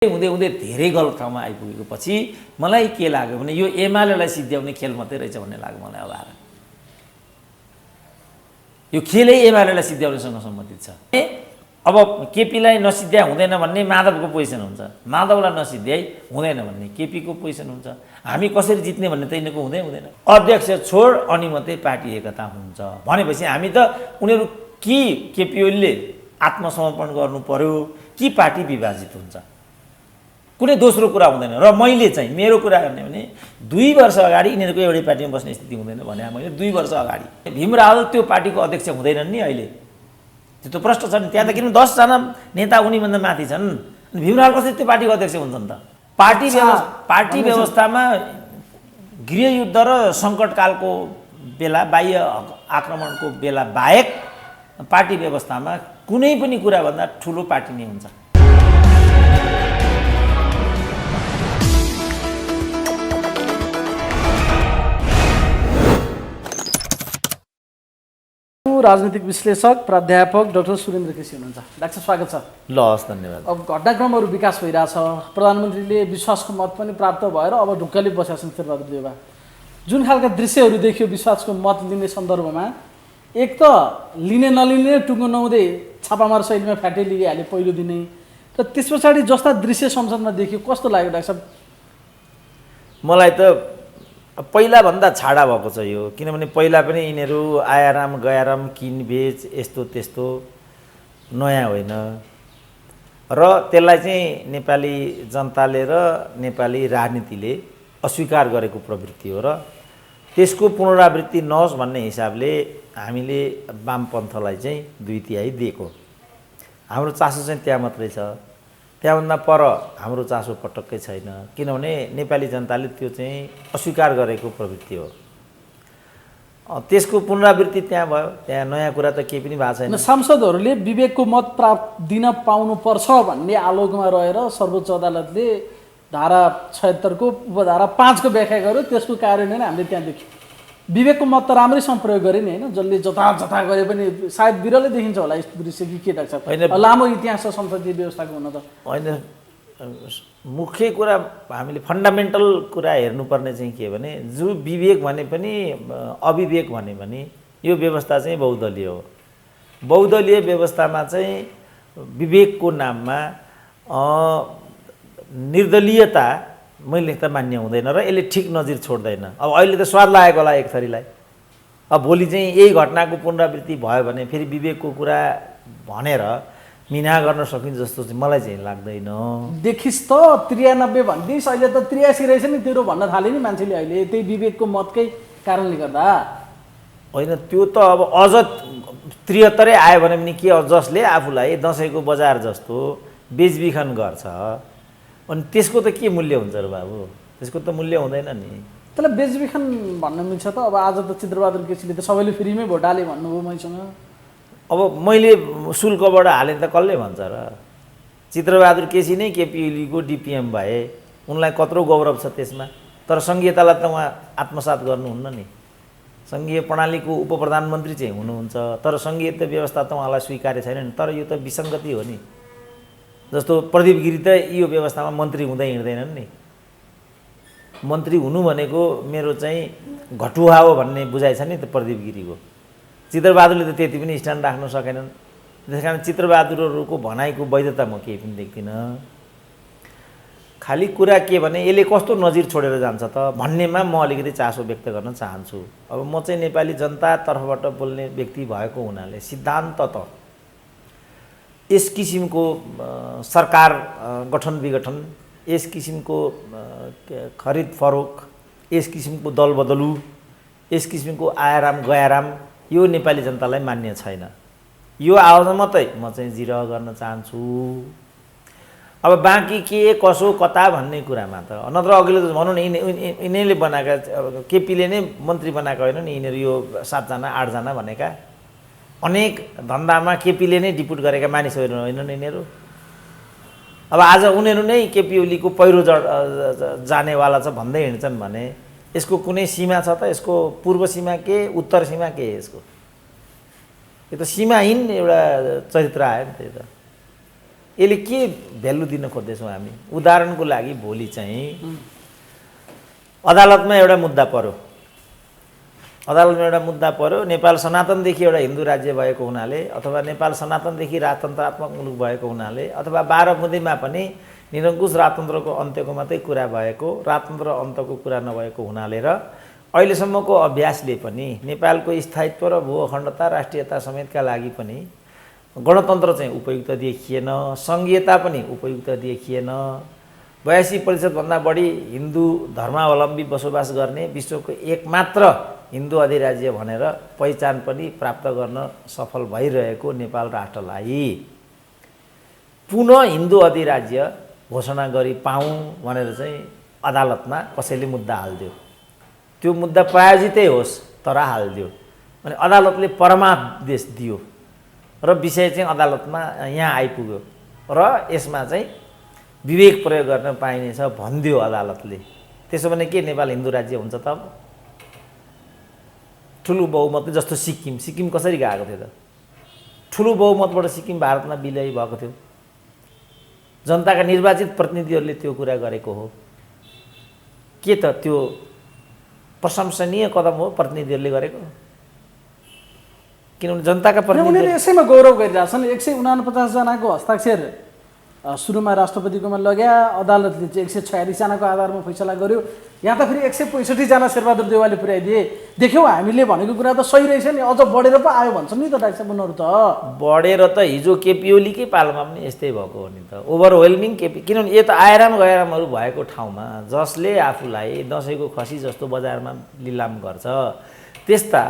हुँदै हुँदै धेरै गलत ठाउँमा आइपुगेको पछि मलाई के लाग्यो भने यो एमालेलाई सिद्ध्याउने खेल मात्रै रहेछ भन्ने लाग्यो मलाई। अब आएर यो खेलै एमालेलाई सिद्ध्याउनेसँग सम्बन्धित छ। अब केपीलाई नसिद्ध्या हुँदैन भन्ने माधवको पोजिसन हुन्छ, माधवलाई नसिद्ध्याई हुँदैन भन्ने केपीको पोजिसन हुन्छ। हामी कसरी जित्ने भन्ने त यिनीहरूको हुँदैन। अध्यक्ष छोड अनि मात्रै पार्टी एकता हुन्छ भनेपछि हामी त उनीहरू कि केपी ओलीले आत्मसमर्पण गर्नु पर्यो कि पार्टी विभाजित हुन्छ, कुनै दोस्रो कुरा हुँदैन। र मैले चाहिँ मेरो कुरा गर्ने भने 2 वर्ष अगाडि यिनीहरूको एउटै पार्टीमा बस्ने स्थिति हुँदैन भने मैले 2 वर्ष अगाडि भीमराव त्यो पार्टीको अध्यक्ष हुँदैनन् नि अहिले। त्यो त प्रश्न छ नि। त्यहाँ त किन 10 जना नेता उनीभन्दा माथि छन्, भीमराव कसरी त्यो पार्टीको अध्यक्ष हुन्छन् त? पार्टी व्यवस्थामा गृहयुद्ध र सङ्कटकालको बेला बाह्य आक्रमणको बेला बाहेक पार्टी व्यवस्थामा कुनै पनि कुराभन्दा ठुलो पार्टी नै हुन्छ। राजनीतिक विश्लेषक प्राध्यापक डाक्टर सुरेन्द्र केसी हुनुहुन्छ। डाक्टर स्वागत छ। ल हस्, धन्यवाद। अब घटनाक्रमहरू विकास भइरहेछ, प्रधानमन्त्रीले विश्वासको मत पनि प्राप्त भएर अब ढुक्कली बसेका छन् शेरबहादुर देउवा। जुन खालका दृश्यहरू देखियो विश्वासको मत लिने सन्दर्भमा, एक त लिने नलिने टुङ्गो नहुँदै छापामार शैलीमा फ्याटै लिइहाले पहिलो दिनै, र त्यस पछाडि जस्ता दृश्य संसदमा देखियो कस्तो लाग्यो डाक्टर साहब? मलाई त पहिलाभन्दा छाडा भएको छ यो, किनभने पहिला पनि यिनीहरू आयाराम गयाराम किनबेच यस्तो त्यस्तो नयाँ होइन, र त्यसलाई चाहिँ नेपाली जनताले र नेपाली राजनीतिले अस्वीकार गरेको प्रवृत्ति हो, र त्यसको पुनरावृत्ति नहोस् भन्ने हिसाबले हामीले वामपन्थलाई चाहिँ 2/3 दिएको। हाम्रो चासो चाहिँ त्यहाँ मात्रै छ, त्यहाँभन्दा पर हाम्रो चासो पटक्कै छैन, किनभने नेपाली जनताले त्यो चाहिँ अस्वीकार गरेको प्रवृत्ति हो। त्यसको पुनरावृत्ति त्यहाँ भयो, त्यहाँ नयाँ कुरा त केही पनि भएको छैन। सांसदहरूले विवेकको मत दिन पाउनुपर्छ भन्ने आलोकमा रहेर सर्वोच्च अदालतले धारा 76 को उपधारा 5 को व्याख्या गर्यो, त्यसको कार्यान्वयन हामीले त्यहाँ देख्यौँ। विवेकको मत त राम्रै सम्प्रयोग गरे नि होइन, जसले जता गरे पनि सायद बिरलै देखिन्छ होला यस्तो दृश्य कि के डाक्टर साहब? लामो इतिहास छ संसदीय व्यवस्थाको हुन त होइन। मुख्य कुरा हामीले फन्डामेन्टल कुरा हेर्नुपर्ने चाहिँ के भने, जो विवेक भने पनि अविवेक भने पनि यो व्यवस्था चाहिँ बहुदलीय हो। बहुदलीय व्यवस्थामा चाहिँ विवेकको नाममा निर्दलीयता मैले त मान्य हुँदैन र यसले ठिक नजिर छोड्दैन। अब अहिले त स्वाद लागेको होला एक थरीलाई, अब भोलि चाहिँ यही घटनाको पुनरावृत्ति भयो भने फेरि विवेकको कुरा भनेर मिना गर्न सकिन्छ जस्तो चाहिँ मलाई चाहिँ लाग्दैन। देखिस् त 93 भन्दिस्, अहिले त 83 रहेछ नि तेरो भन्न थाले नि मान्छेले अहिले, त्यही विवेकको मतकै कारणले गर्दा होइन। त्यो त अब अझ 73 आयो भने पनि के, जसले आफूलाई दसैँको बजार जस्तो बेचबिखन गर्छ अनि त्यसको त के मूल्य हुन्छ र बाबु? त्यसको त मूल्य हुँदैन नि। त्यसलाई बेचबिखन भन्न मिल्छ त? अब आज त चित्रबहादुर केसीले त सबैले फ्रीमै भोट हाले भन्नुभयो मैसँग। अब मैले शुल्कबाट हालेँ त कसले भन्छ र? चित्रबहादुर केसी नै केपी ओलीको डिपिएम भए, उनलाई कत्रो गौरव छ त्यसमा। तर सङ्घीयतालाई त उहाँ आत्मसात गर्नुहुन्न नि। सङ्घीय प्रणालीको उपप्रधानमन्त्री चाहिँ हुनुहुन्छ, तर सङ्घीय व्यवस्था त उहाँलाई स्वीकार्य छैन नि। तर यो त विसङ्गति हो नि। जस्तो प्रदीप गिरी त यो व्यवस्थामा मन्त्री हुँदै हिँड्दैनन् नि। मन्त्री हुनु भनेको मेरो चाहिँ घटुवा हो भन्ने बुझाइ छ नि त प्रदीप गिरीको। चित्रबहादुरले त त्यति पनि स्ट्यान्ड राख्न सकेनन्। त्यस कारण चित्रबहादुरहरूको भनाइको वैधता म केही पनि देख्दिनँ। खालि कुरा के भने यसले कस्तो नजिर छोडेर जान्छ त भन्नेमा म अलिकति चासो व्यक्त गर्न चाहन्छु। अब म चाहिँ नेपाली जनता तर्फबाट बोल्ने व्यक्ति भएको हुनाले सिद्धान्त त यस किसिमको सरकार गठन विगठन, यस किसिमको खरिद फरोक, यस किसिमको दल बदलु, यस किसिमको आयाराम गयाराम यो नेपाली जनतालाई मान्य छैन। यो आवाज मात्रै म चाहिँ जिरह गर्न चाहन्छु। अब बाँकी के कसो कता भन्ने कुरामा त नत्र अघिल्लो भनौँ न यिनीहरूले बनाएका, केपीले नै मन्त्री बनाएको होइन नि, यिनीहरू यो 7 जना 8 जना भनेका अनेक धन्दामा केपीले नै डिपुट गरेका मानिसहरू होइनन् यिनीहरू। अब आज उनीहरू नै केपी ओलीको पहिरो जानेवाला छ भन्दै हिँड्छन् भने यसको कुनै सीमा छ त? यसको पूर्व सीमा के, उत्तर सीमा के? यसको यो त सीमाहीन एउटा चरित्र आयो नि त। यसले के भ्यालु दिन खोज्दैछौँ हामी? उदाहरणको लागि भोलि चाहिँ अदालतमा एउटा मुद्दा पर्यो, नेपाल सनातनदेखि एउटा हिन्दू राज्य भएको हुनाले अथवा नेपाल सनातनदेखि राजतन्त्रात्मक मुलुक भएको हुनाले अथवा 12 बुँदेमा पनि निरङ्कुश राजतन्त्रको अन्त्यको मात्रै कुरा भएको, राजतन्त्र अन्तको कुरा नभएको हुनाले र अहिलेसम्मको अभ्यासले पनि नेपालको स्थायित्व र भू अखण्डता राष्ट्रियता समेतका लागि पनि गणतन्त्र चाहिँ उपयुक्त देखिएन, सङ्घीयता पनि उपयुक्त देखिएन। 82% भन्दा बढी हिन्दू धर्मावलम्बी बसोबास गर्ने विश्वको एकमात्र हिन्दू अधिराज्य भनेर पहिचान पनि प्राप्त गर्न सफल भइरहेको नेपाल राष्ट्रलाई पुनः हिन्दू अधिराज्य घोषणा गरी पाऊँ भनेर चाहिँ अदालतमा कसैले मुद्दा हालिदियो। त्यो मुद्दा प्रायोजितै होस् तर हालिदियो अनि अदालतले परमादेश दियो र विषय चाहिँ अदालतमा यहाँ आइपुग्यो र यसमा चाहिँ विवेक प्रयोग गर्न पाइनेछ भनिदियो अदालतले। त्यसो भने के नेपाल हिन्दू राज्य हुन्छ त? ठुलो बहुमत जस्तो सिक्किम कसरी गएको थियो त? ठुलो बहुमतबाट सिक्किम भारतमा विलय भएको थियो। जनताका निर्वाचित प्रतिनिधिहरूले त्यो कुरा गरेको हो। के त त्यो प्रशंसनीय कदम हो प्रतिनिधिहरूले गरेको? किनभने जनताका प्रतिनिधि उनीहरूले यसैमा गौरव गरिरहेछन्। 149 जनाको हस्ताक्षर सुरुमा राष्ट्रपतिकोमा लग्या, अदालतले चाहिँ 146 जनाको आधारमा फैसला गर्यो। यहाँ त फेरि 165 जना शेरबहादुर देउवाले पुर्याइदिए। देख्यौ हामीले भनेको कुरा त सही रहेछ नि, अझ बढेर पो आयो भन्छन् नि त डाक्टर साहब उनीहरू त। बढेर त हिजो केपी ओलीकै पालामा पनि यस्तै भएको हो नि त, ओभरवेल्मिङ केपी। किनभने यो त आयराम गैरामहरू भएको ठाउँमा जसले आफूलाई दसैँको खसी जस्तो बजारमा लिलाम गर्छ त्यस्ता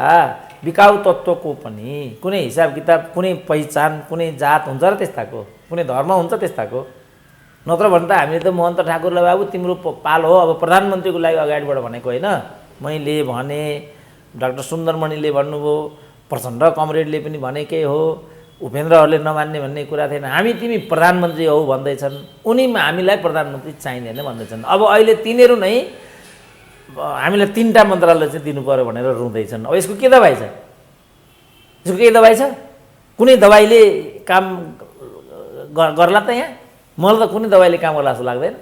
बिकाउ तत्त्वको पनि कुनै हिसाब किताब, कुनै पहिचान, कुनै जात हुन्छ र त्यस्ताको, कुनै धर्म हुन्छ त्यस्ताको। नत्र भने त हामीले त महन्त ठाकुरलाई बाबु तिम्रो पालो हो, अब प्रधानमन्त्रीको लागि अगाडिबाट भनेको होइन, मैले भने, डाक्टर सुन्दरमणिले भन्नुभयो, प्रचण्ड कमरेडले पनि भनेकै हो, उपेन्द्रहरूले नमान्ने भन्ने कुरा थिएन। हामी तिमी प्रधानमन्त्री हौ भन्दैछन्, उनीमा हामीलाई प्रधानमन्त्री चाहिँदैन भन्दैछन्। अब अहिले तिनीहरू नै हामीलाई 3टा मन्त्रालय चाहिँ दिनु पर्यो भनेर रुँदैछन्। अब यसको के दबाई छ? यसको केही दबाई छ? कुनै दबाईले काम गर्ला त? यहाँ मलाई त कुनै दबाईले काम गर्ला जस्तो लाग्दैन।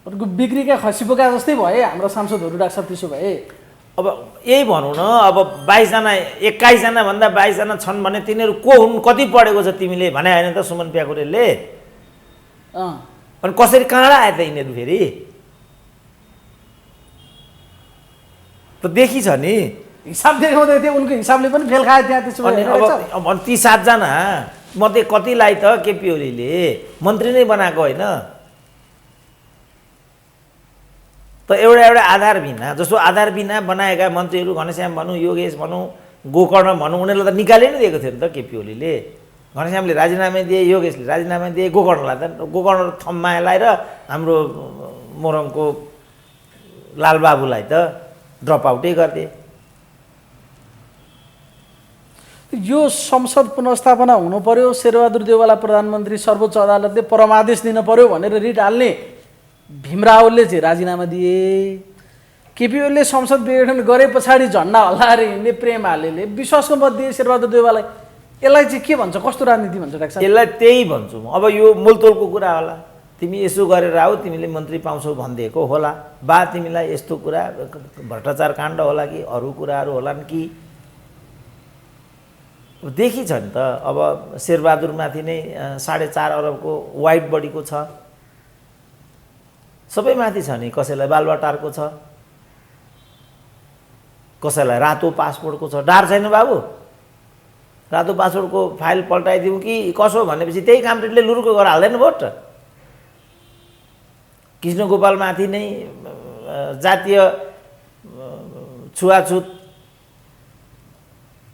अर्को बिक्रीका खसी बोका जस्तै भए हाम्रा सांसदहरू डाक्टर साहब। त्यसो भए अब यही भनौँ न, अब 22 जना 21 जना भन्दा 22 जना छन् भने तिनीहरू को हुन्? कति पढेको छ तिमीले भने होइन त सुमन प्याकुरेलले? अनि कसरी कहाँबाट आए त यिनीहरू? फेरि त देखी छ नि, हिसाब देखाउँदै थियो, उनको हिसाबले पनि फेल खायो त्यहाँ। त्यसो अनि अब ती 7 जना मध्ये कतिलाई त केपी ओलीले मन्त्री नै बनाएको होइन त? एउटा आधार बिना, जस्तो आधार बिना बनाएका मन्त्रीहरू घनश्याम भनौँ, योगेश भनौँ, गोकर्ण भनौँ, उनीहरूलाई त निकाले नै दिएको थियो नि त केपी ओलीले। घनश्यामले राजीनामा दिए, योगेशले राजीनामा दिए, गोकर्णलाई त गोकर्ण थम्मा लगाएर हाम्रो मोरङको लालबाबुलाई त ड्रप आउटै गरिदिए। यो संसद पुनर्स्थापना हुनु पर्यो, शेरबहादुर देउवालाई प्रधानमन्त्री, सर्वोच्च अदालतले परमादेश दिनु पर्यो भनेर रिट हाल्ने भीमरावले चाहिँ राजीनामा दिए। केपी ओलीले संसद विघटन गरे पछाडि झन्डा हल्लाएर हिँड्ने प्रेमाले विश्वासको मत दिए शेरबहादुर देउवालाई। यसलाई चाहिँ के भन्छ? कस्तो राजनीति भन्छ डाक्टर साहब? यसलाई त्यही भन्छु म। अब यो मोलतोलको कुरा होला, तिमी यसो गरेर आऊ तिमीले मन्त्री पाउँछौ भनिदिएको होला, बा तिमीलाई यस्तो कुरा भ्रष्टाचार काण्ड होला कि अरू कुराहरू होलान् कि? देखी छ नि त। अब शेरबहादुरमाथि नै 4.5 अरबको वाइट बडीको छ, सबैमाथि छ नि। कसैलाई बालुवाटारको छ, कसैलाई रातो पासपोर्टको छ। डार छैन बाबु? रातो पासपोर्टको फाइल पल्टाइदिउँ कि कसो भनेपछि त्यही कामरेडले लुरुको गरेर हाल्दैन भोट। कृष्ण गोपालमाथि नै जातीय छुवाछुत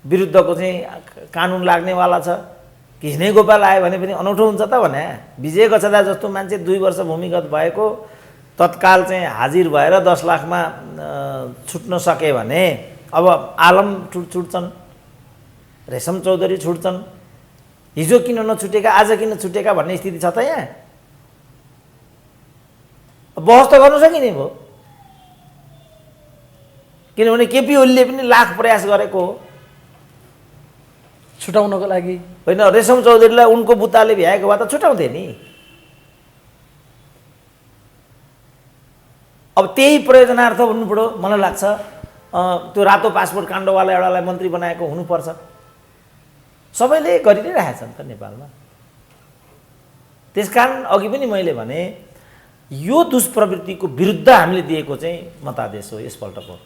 विरुद्धको चाहिँ कानुन लाग्नेवाला छ। कृष्ण गोपाल आयो भने पनि अनौठो हुन्छ त भने। विजय गच्छदा जस्तो मान्छे 2 वर्ष भूमिगत भएको तत्काल चाहिँ हाजिर भएर 10 लाखमा छुट्न सके भने अब आलम छुट्छन्, रेशम चौधरी छुट्छन्। हिजो किन नछुटेका, आज किन छुटेका भन्ने स्थिति छ त यहाँ? बहस त गर्नु सकिने भयो। किनभने केपी ओलीले पनि लाख प्रयास गरेको हो। छुटाउनको लागि होइन रेशम चौधरीलाई उनको बुताले भ्याएको भए त छुटाउँथे नि। अब त्यही प्रयोजनार्थ भन्नु पऱ्यो मलाई लाग्छ त्यो रातो पासपोर्ट काण्डवाला एउटालाई मन्त्री बनाएको हुनुपर्छ। सबैले गरि नै रहेछन् त नेपालमा। त्यसकारण अघि पनि मैले भने यो दुष्प्रवृत्तिको विरुद्ध हामीले दिएको चाहिँ मतादेश हो यसपल्टको।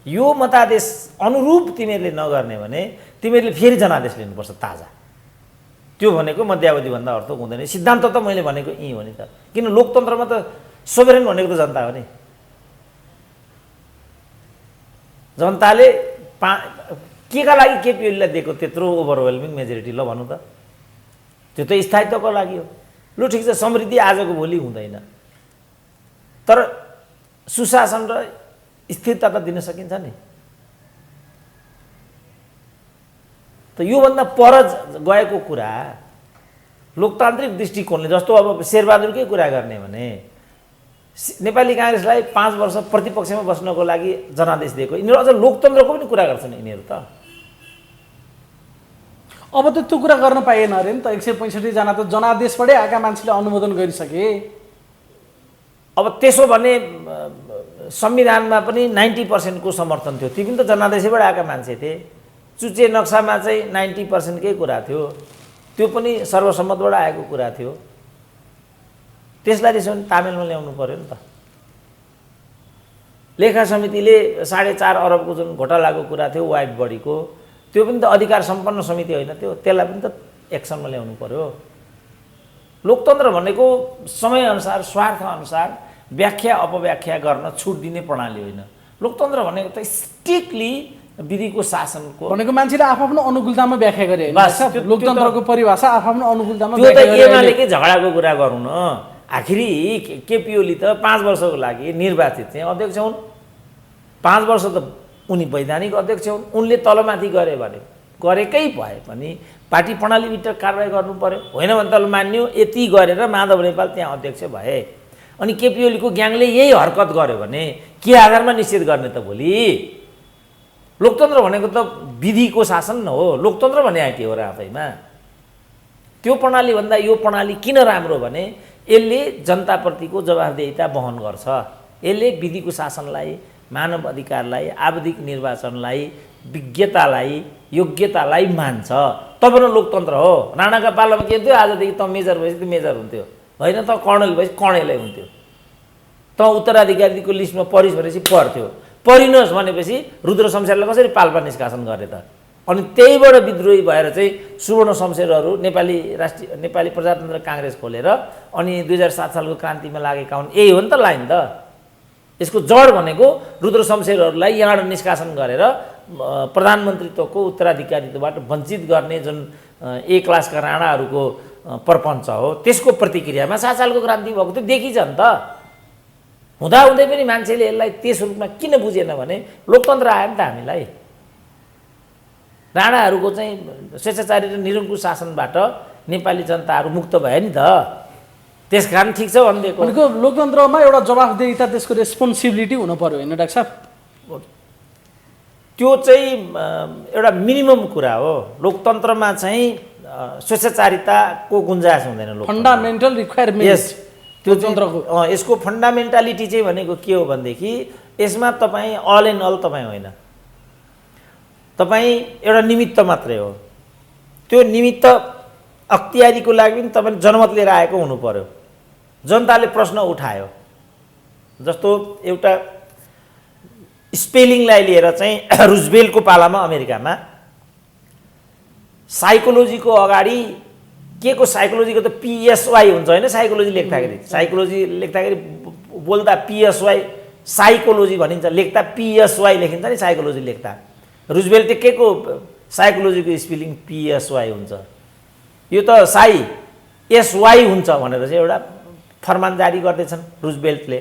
यो मतादेश अनुरूप तिमीहरूले नगर्ने भने तिमीहरूले फेरि जनादेश लिनुपर्छ ताजा। त्यो भनेको मध्यावधिभन्दा अर्थ हुँदैन। सिद्धान्त त मैले भनेको यही हो नि त। किन लोकतन्त्रमा त सोभरेन भनेको त जनता हो नि। जनताले केका लागि केपी ओलीलाई दिएको त्यत्रो ओभरवेल्मिङ मेजोरिटी ल भन्नु त। त्यो त स्थायित्वको लागि हो। लु ठिक छ समृद्धि आजको भोलि हुँदैन तर सुशासन र स्थिरता त दिन सकिन्छ नि। त योभन्दा पर गएको कुरा लोकतान्त्रिक दृष्टिकोणले जस्तो अब शेरबहादुरकै कुरा गर्ने भने नेपाली काङ्ग्रेसलाई 5 वर्ष प्रतिपक्षमा बस्नको लागि जनादेश दिएको यिनीहरू अझ लोकतन्त्रको पनि कुरा गर्छन् यिनीहरू त। अब त त्यो कुरा गर्न पाइएन अरे नि त। 165 जना त जनादेशबाटै आएका मान्छेले अनुमोदन गरिसके। अब त्यसो भने संविधानमा पनि 90% को समर्थन थियो। ती पनि त जनादेशबाट आएका मान्छे थिए। चुचे नक्सामा चाहिँ 90% कै कुरा थियो। त्यो पनि सर्वसम्मतबाट आएको कुरा थियो। त्यसलाई त्यसो भने तामेलमा ल्याउनु पर्यो नि त। लेखा समितिले 4.5 अरबको जुन घोटालाको कुरा थियो वाइट बडीको त्यो पनि त अधिकार सम्पन्न समिति होइन त्यो। त्यसलाई पनि त एक्सनमा ल्याउनु पर्यो। लोकतन्त्र भनेको समयअनुसार स्वार्थअनुसार व्याख्या अपव्याख्या गर्न छुट दिने प्रणाली होइन। लोकतन्त्र भनेको त स्ट्रिक्टली विधिको शासनको भनेको मान्छेले आफ्नो अनुकूलतामा व्याख्या गरे होइन। लोकतन्त्रको परिभाषा आफ्नो अनुकूलतामा त्यो त एमालेकै झगडाको कुरा गरौँ न। आखिरी केपी ओली त 5 वर्षको लागि निर्वाचित चाहिँ अध्यक्ष हुन्। 5 वर्ष त उनी वैधानिक अध्यक्ष हुन्। उनले तलमाथि गरे भने गरेकै भए पनि पार्टी प्रणालीभित्र कारबाही गर्नु पर्यो। होइन भने त मान्यो यति गरेर माधव नेपाल त्यहाँ अध्यक्ष भए। अनि केपी ओलीको ग्याङले यही हरकत गर्यो भने के आधारमा निषेध गर्ने त भोलि? लोकतन्त्र भनेको त विधिको शासन न हो। लोकतन्त्र भने के हो र आफैमा? त्यो प्रणालीभन्दा यो प्रणाली किन राम्रो भने यसले जनताप्रतिको जवाफदेहिता वहन गर्छ। यसले विधिको शासनलाई मानव अधिकारलाई आवधिक निर्वाचनलाई विज्ञतालाई योग्यतालाई मान्छ। तब न लोकतन्त्र हो। राणाका पालामा के थियो आजदेखि त मेजर भएपछि त मेजर हुन्थ्यो होइन त कर्णेल भएपछि कर्णेलै हुन्थ्यो। त उत्तराधिकारीको लिस्टमा परिस् भनेपछि पर्थ्यो। परिनुहोस् भनेपछि रुद्र शमशेरलाई कसरी पाल्पा निष्कासन गरे त? अनि त्यहीबाट विद्रोही भएर चाहिँ सुवर्ण शमशेरहरू नेपाली प्रजातन्त्र काङ्ग्रेस खोलेर अनि 2007 सालको क्रान्तिमा लागेका हुन्। यही हो नि त लाइन त। यसको जड भनेको रुद्र शमशेरहरूलाई यहाँबाट निष्कासन गरेर प्रधानमन्त्रीत्वको उत्तराधिकारीत्वबाट वञ्चित गर्ने जुन ए क्लासका राणाहरूको प्रपञ्च हो त्यसको प्रतिक्रियामा 7 सालको क्रान्ति भएको थियो। देखिन्छ नि त। हुँदाहुँदै पनि मान्छेले यसलाई त्यस रूपमा किन बुझेन भने लोकतन्त्र आयो नि त हामीलाई। राणाहरूको चाहिँ स्वेच्छाचारी र निरङ्कुश शासनबाट नेपाली जनताहरू मुक्त भए नि त। त्यसकारण ठिक छ भनिदिएको। भनेको लोकतन्त्रमा एउटा जवाफदेहिता त्यसको रेस्पोन्सिबिलिटी हुनु पर्यो होइन डाक्टर साहब? त्यो चाहिँ एउटा मिनिमम कुरा हो। लोकतन्त्रमा चाहिँ स्वेच्छाचारिताको गुन्जाइस हुँदैन। फन्डामेन्टल रिक्वायरमेन्ट यस त्यो लोकतन्त्रको यसको फन्डामेन्टालिटी चाहिँ भनेको के हो भनेदेखि यसमा तपाईँ अल एन्ड अल तपाईँ होइन। तपाईँ एउटा निमित्त मात्रै हो। त्यो निमित्त अख्तियारीको लागि पनि तपाईँ जनमत लिएर आएको हुनु पर्यो। जनताले प्रश्न उठायो जस्तो एउटा स्पेलिङलाई लिएर चाहिँ रुजवेल्टको पालामा अमेरिकामा साइकोलोजीको अगाडि के को साइकोलोजीको त PSY हुन्छ होइन। साइकोलोजी लेख्दाखेरि साइकोलोजी लेख्दाखेरि बोल्दा PSY साइकोलोजी भनिन्छ। लेख्दा PSY लेखिन्छ नि साइकोलोजी लेख्दा। रुजवेल्ट के को साइकोलोजीको स्पेलिङ PSY हुन्छ। यो त SY हुन्छ भनेर चाहिँ एउटा फरमान जारी गर्दैछन् रुजवेल्टले।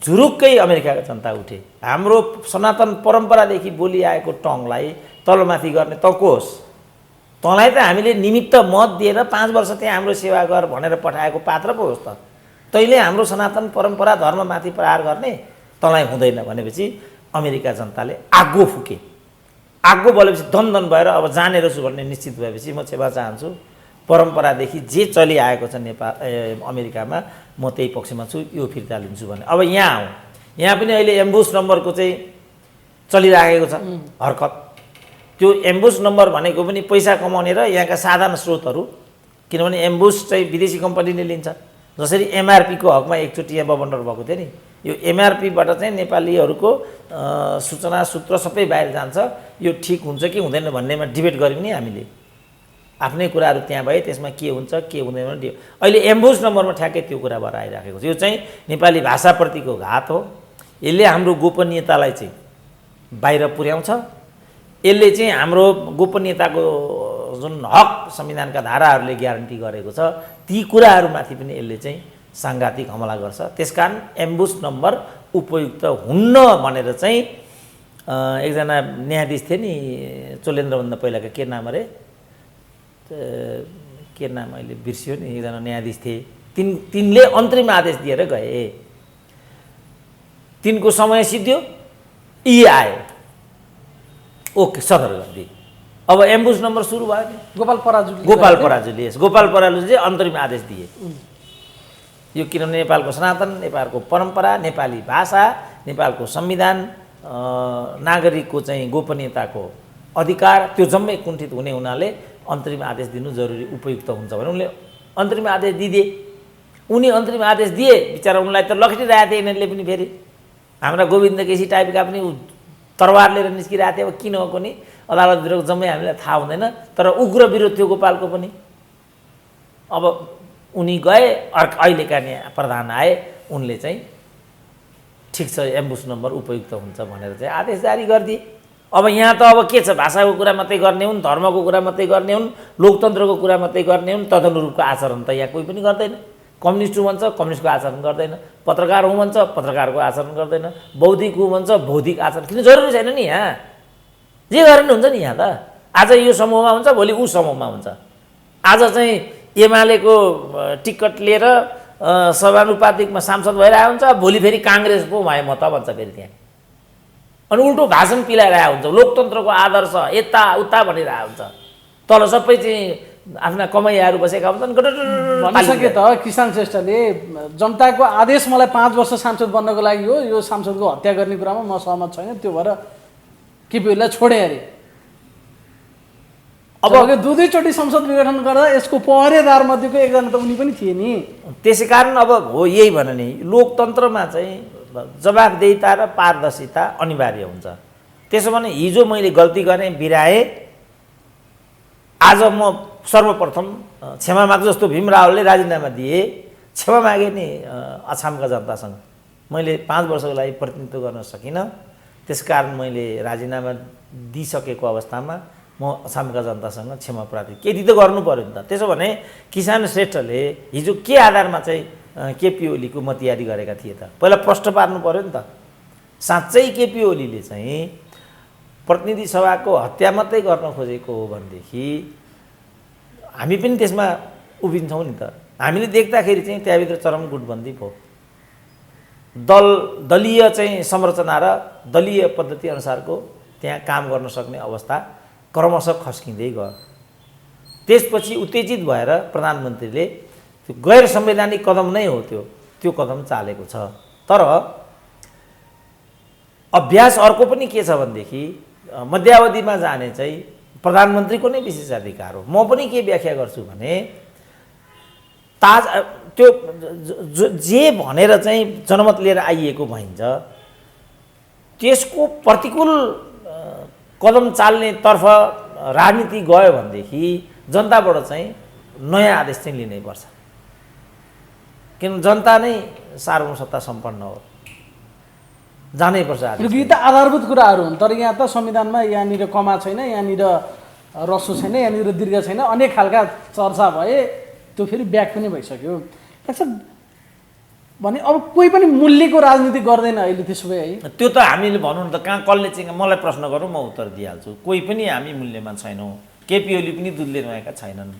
झुरुक्कै अमेरिकाका जनता उठे। हाम्रो सनातन परम्परादेखि बोलिआएको टङलाई तलमाथि गर्ने त को होस्? तँलाई त हामीले निमित्त मत दिएर 5 वर्ष त्यहाँ हाम्रो सेवा गर भनेर पठाएको पात्र पो होस् त। तैँले हाम्रो सनातन परम्परा धर्ममाथि प्रहार गर्ने तँलाई हुँदैन भनेपछि अमेरिका जनताले आगो फुके। आगो बलेपछि दन भएर अब जानेर छु भन्ने निश्चित भएपछि म सेवा चाहन्छु। परम्परादेखि जे चलिआएको छ अमेरिकामा म त्यही पक्षमा छु, यो फिर्ता लिन्छु भने। अब यहाँ आउँ, यहाँ पनि अहिले एम्बुस नम्बरको चाहिँ चलिराखेको छ हरकत। त्यो एम्बुस नम्बर भनेको पनि पैसा कमाउने र यहाँका साधारण स्रोतहरू, किनभने एम्बुस चाहिँ विदेशी कम्पनीले लिन्छ। जसरी एमआरपीको हकमा एकचोटि यहाँ बबन्डर भएको थियो नि, यो एमआरपीबाट चाहिँ नेपालीहरूको सूचना सूत्र सबै बाहिर जान्छ। यो ठिक हुन्छ कि हुँदैन भन्नेमा डिबेट गऱ्यौँ नि हामीले। आफ्नै कुराहरू त्यहाँ भए, त्यसमा के हुन्छ के हुँदैन भने अहिले एम्बुस नम्बरमा ठ्याक्कै त्यो कुरा भएर आइराखेको छ। यो चाहिँ नेपाली भाषाप्रतिको घात हो। यसले हाम्रो गोपनीयतालाई चाहिँ बाहिर पुर्याउँछ। यसले चाहिँ हाम्रो गोपनीयताको जुन हक संविधानका धाराहरूले ग्यारेन्टी गरेको छ, ती कुराहरूमाथि पनि यसले चाहिँ साङ्घातिक हमला गर्छ। त्यसकारण एम्बुस नम्बर उपयुक्त हुन्न भनेर चाहिँ एकजना न्यायाधीश थिए नि, चोलेन्द्रभन्दा पहिलाका, के नाम अरे, के नाम अहिले बिर्सियो नि, एकजना न्यायाधीश थिए। तिनले अन्तरिम आदेश दिएर गए। तिनको समय सिद्धियो, यी आयो, ओके सदर गरिदिए। अब एम्बुस नम्बर सुरु भयो नि। गोपाल पराजुली चाहिँ अन्तरिम आदेश दिए। यो किनभने नेपालको सनातन, नेपालको परम्परा, नेपाली भाषा, नेपालको संविधान, नागरिकको चाहिँ गोपनीयताको अधिकार त्यो जम्मै कुण्ठित हुने हुनाले अन्तरिम आदेश दिनु जरुरी उपयुक्त हुन्छ भने उनले अन्तरिम आदेश दिए। उनी अन्तरिम आदेश दिए, बिचरा उनलाई त लखटिरहेको थियो यिनीहरूले पनि। फेरि हाम्रा गोविन्द केसी टाइपका पनि तरवार लिएर निस्किरहेको थियो। अब किन हो नि अदालतभित्रको जम्मै हामीलाई थाहा हुँदैन, तर उग्र विरोध थियो गोपालको पनि। अब उनी गए, अहिलेका प्रधान आए, उनले चाहिँ ठिक छ एम्बुस नम्बर उपयुक्त हुन्छ भनेर चाहिँ आदेश जारी गरिदिए। अब यहाँ त अब के छ, भाषाको कुरा मात्रै गर्ने हुन्, धर्मको कुरा मात्रै गर्ने हुन्, लोकतन्त्रको कुरा मात्रै गर्ने हुन्, तदनुरूपको आचरण त यहाँ कोही पनि गर्दैन। कम्युनिस्ट हूँ भन्छ, कम्युनिस्टको आचरण गर्दैन। पत्रकार हूँ भन्छ, पत्रकारको आचरण गर्दैन। बौद्धिक हूँ भन्छ, बौद्धिक आचरण किन जरुरी छैन नि। यहाँ जे गरे पनि हुन्छ नि। यहाँ त आज यो समूहमा हुन्छ, भोलि ऊ समूहमा हुन्छ। आज चाहिँ एमालेको टिकट लिएर समानुपातिकमा सांसद भइरहेको हुन्छ, भोलि फेरि काङ्ग्रेसको भए म त भन्छ फेरि त्यहाँ। अनि उल्टो भाषण पिलाइरहेको हुन्छ, लोकतन्त्रको आदर्श यता उता भनिरहेको हुन्छ। तल सबै चाहिँ आफ्ना कमैयाहरू बसेका हुन्छन्। भनिसके त किसान श्रेष्ठले, जनताको आदेश मलाई 5 वर्ष सांसद बन्नको लागि हो, यो सांसदको हत्या गर्ने कुरामा म सहमत छैन, त्यो भएर केपीओलीलाई छोडे अरे। अब दुईचोटि संसद विघटन गर्दा यसको पहरेदार मध्येको एकजना त उनी पनि थिए नि। त्यसै कारण अब हो यही भने नि, लोकतन्त्रमा चाहिँ जवाफदेहिता र पारदर्शिता अनिवार्य हुन्छ। त्यसो भने हिजो मैले गल्ती गरेँ, बिराएँ, आज म सर्वप्रथम क्षमा माग। जस्तो भीम रावलले राजीनामा दिए, क्षमा मागे नि अछामका जनतासँग। मैले 5 वर्षको लागि प्रतिनिधित्व गर्न सकिनँ, त्यसकारण मैले राजीनामा दिइसकेको अवस्थामा म अछामका जनतासँग क्षमा प्रार्थी। केही त गर्नु पर्यो नि त। त्यसो भने किसान श्रेष्ठले हिजो के आधारमा चाहिँ केपी ओलीको मतियारी गरेका थिए त, पहिला प्रश्न पार्नु पर्यो नि त। साँच्चै केपी ओलीले चाहिँ प्रतिनिधि सभाको हत्या मात्रै गर्न खोजेको हो भनेदेखि हामी पनि त्यसमा उभिन्छौँ नि त। हामीले देख्दाखेरि चाहिँ त्यहाँभित्र चरम गुटबन्दी भयो। दलीय चाहिँ संरचना र दलीय पद्धति अनुसारको त्यहाँ काम गर्न सक्ने अवस्था क्रमशः खस्किँदै गयो। त्यसपछि उत्तेजित भएर प्रधानमन्त्रीले त्यो गैर संवैधानिक कदम नै हो त्यो कदम चालेको छ। तर अभ्यास अर्को पनि के छ भनेदेखि मध्यावधिमा जाने चाहिँ प्रधानमन्त्रीको नै विशेषाधिकार हो। म पनि के व्याख्या गर्छु भने त्यो जे भनेर चाहिँ जनमत लिएर आइएको भइन्छ, त्यसको प्रतिकूल कदम चाल्नेतर्फ राजनीति गयो भनेदेखि जनताबाट चाहिँ नयाँ आदेश चाहिँ लिनै पर्छ। किन जनता नै सार्वभौम सत्ता सम्पन्न हो, जानै पर्छ। यी त आधारभूत कुराहरू हुन्, तर यहाँ त संविधानमा यहाँनिर कमा छैन, यहाँनिर रसो छैन, यहाँनिर दीर्घ छैन, अनेक खालका चर्चा भए, त्यो फेरि ब्याक पनि भइसक्यो। भने अब कोही पनि मूल्यको राजनीति गर्दैन अहिले, त्यसो भए है त्यो त हामीले भनौँ न त, कहाँ कसले चाहिँ मलाई प्रश्न गरौँ म उत्तर दिइहाल्छु। कोही पनि हामी मूल्यमा छैनौँ, केपी ओली पनि दुधले नुहाएका छैनन्।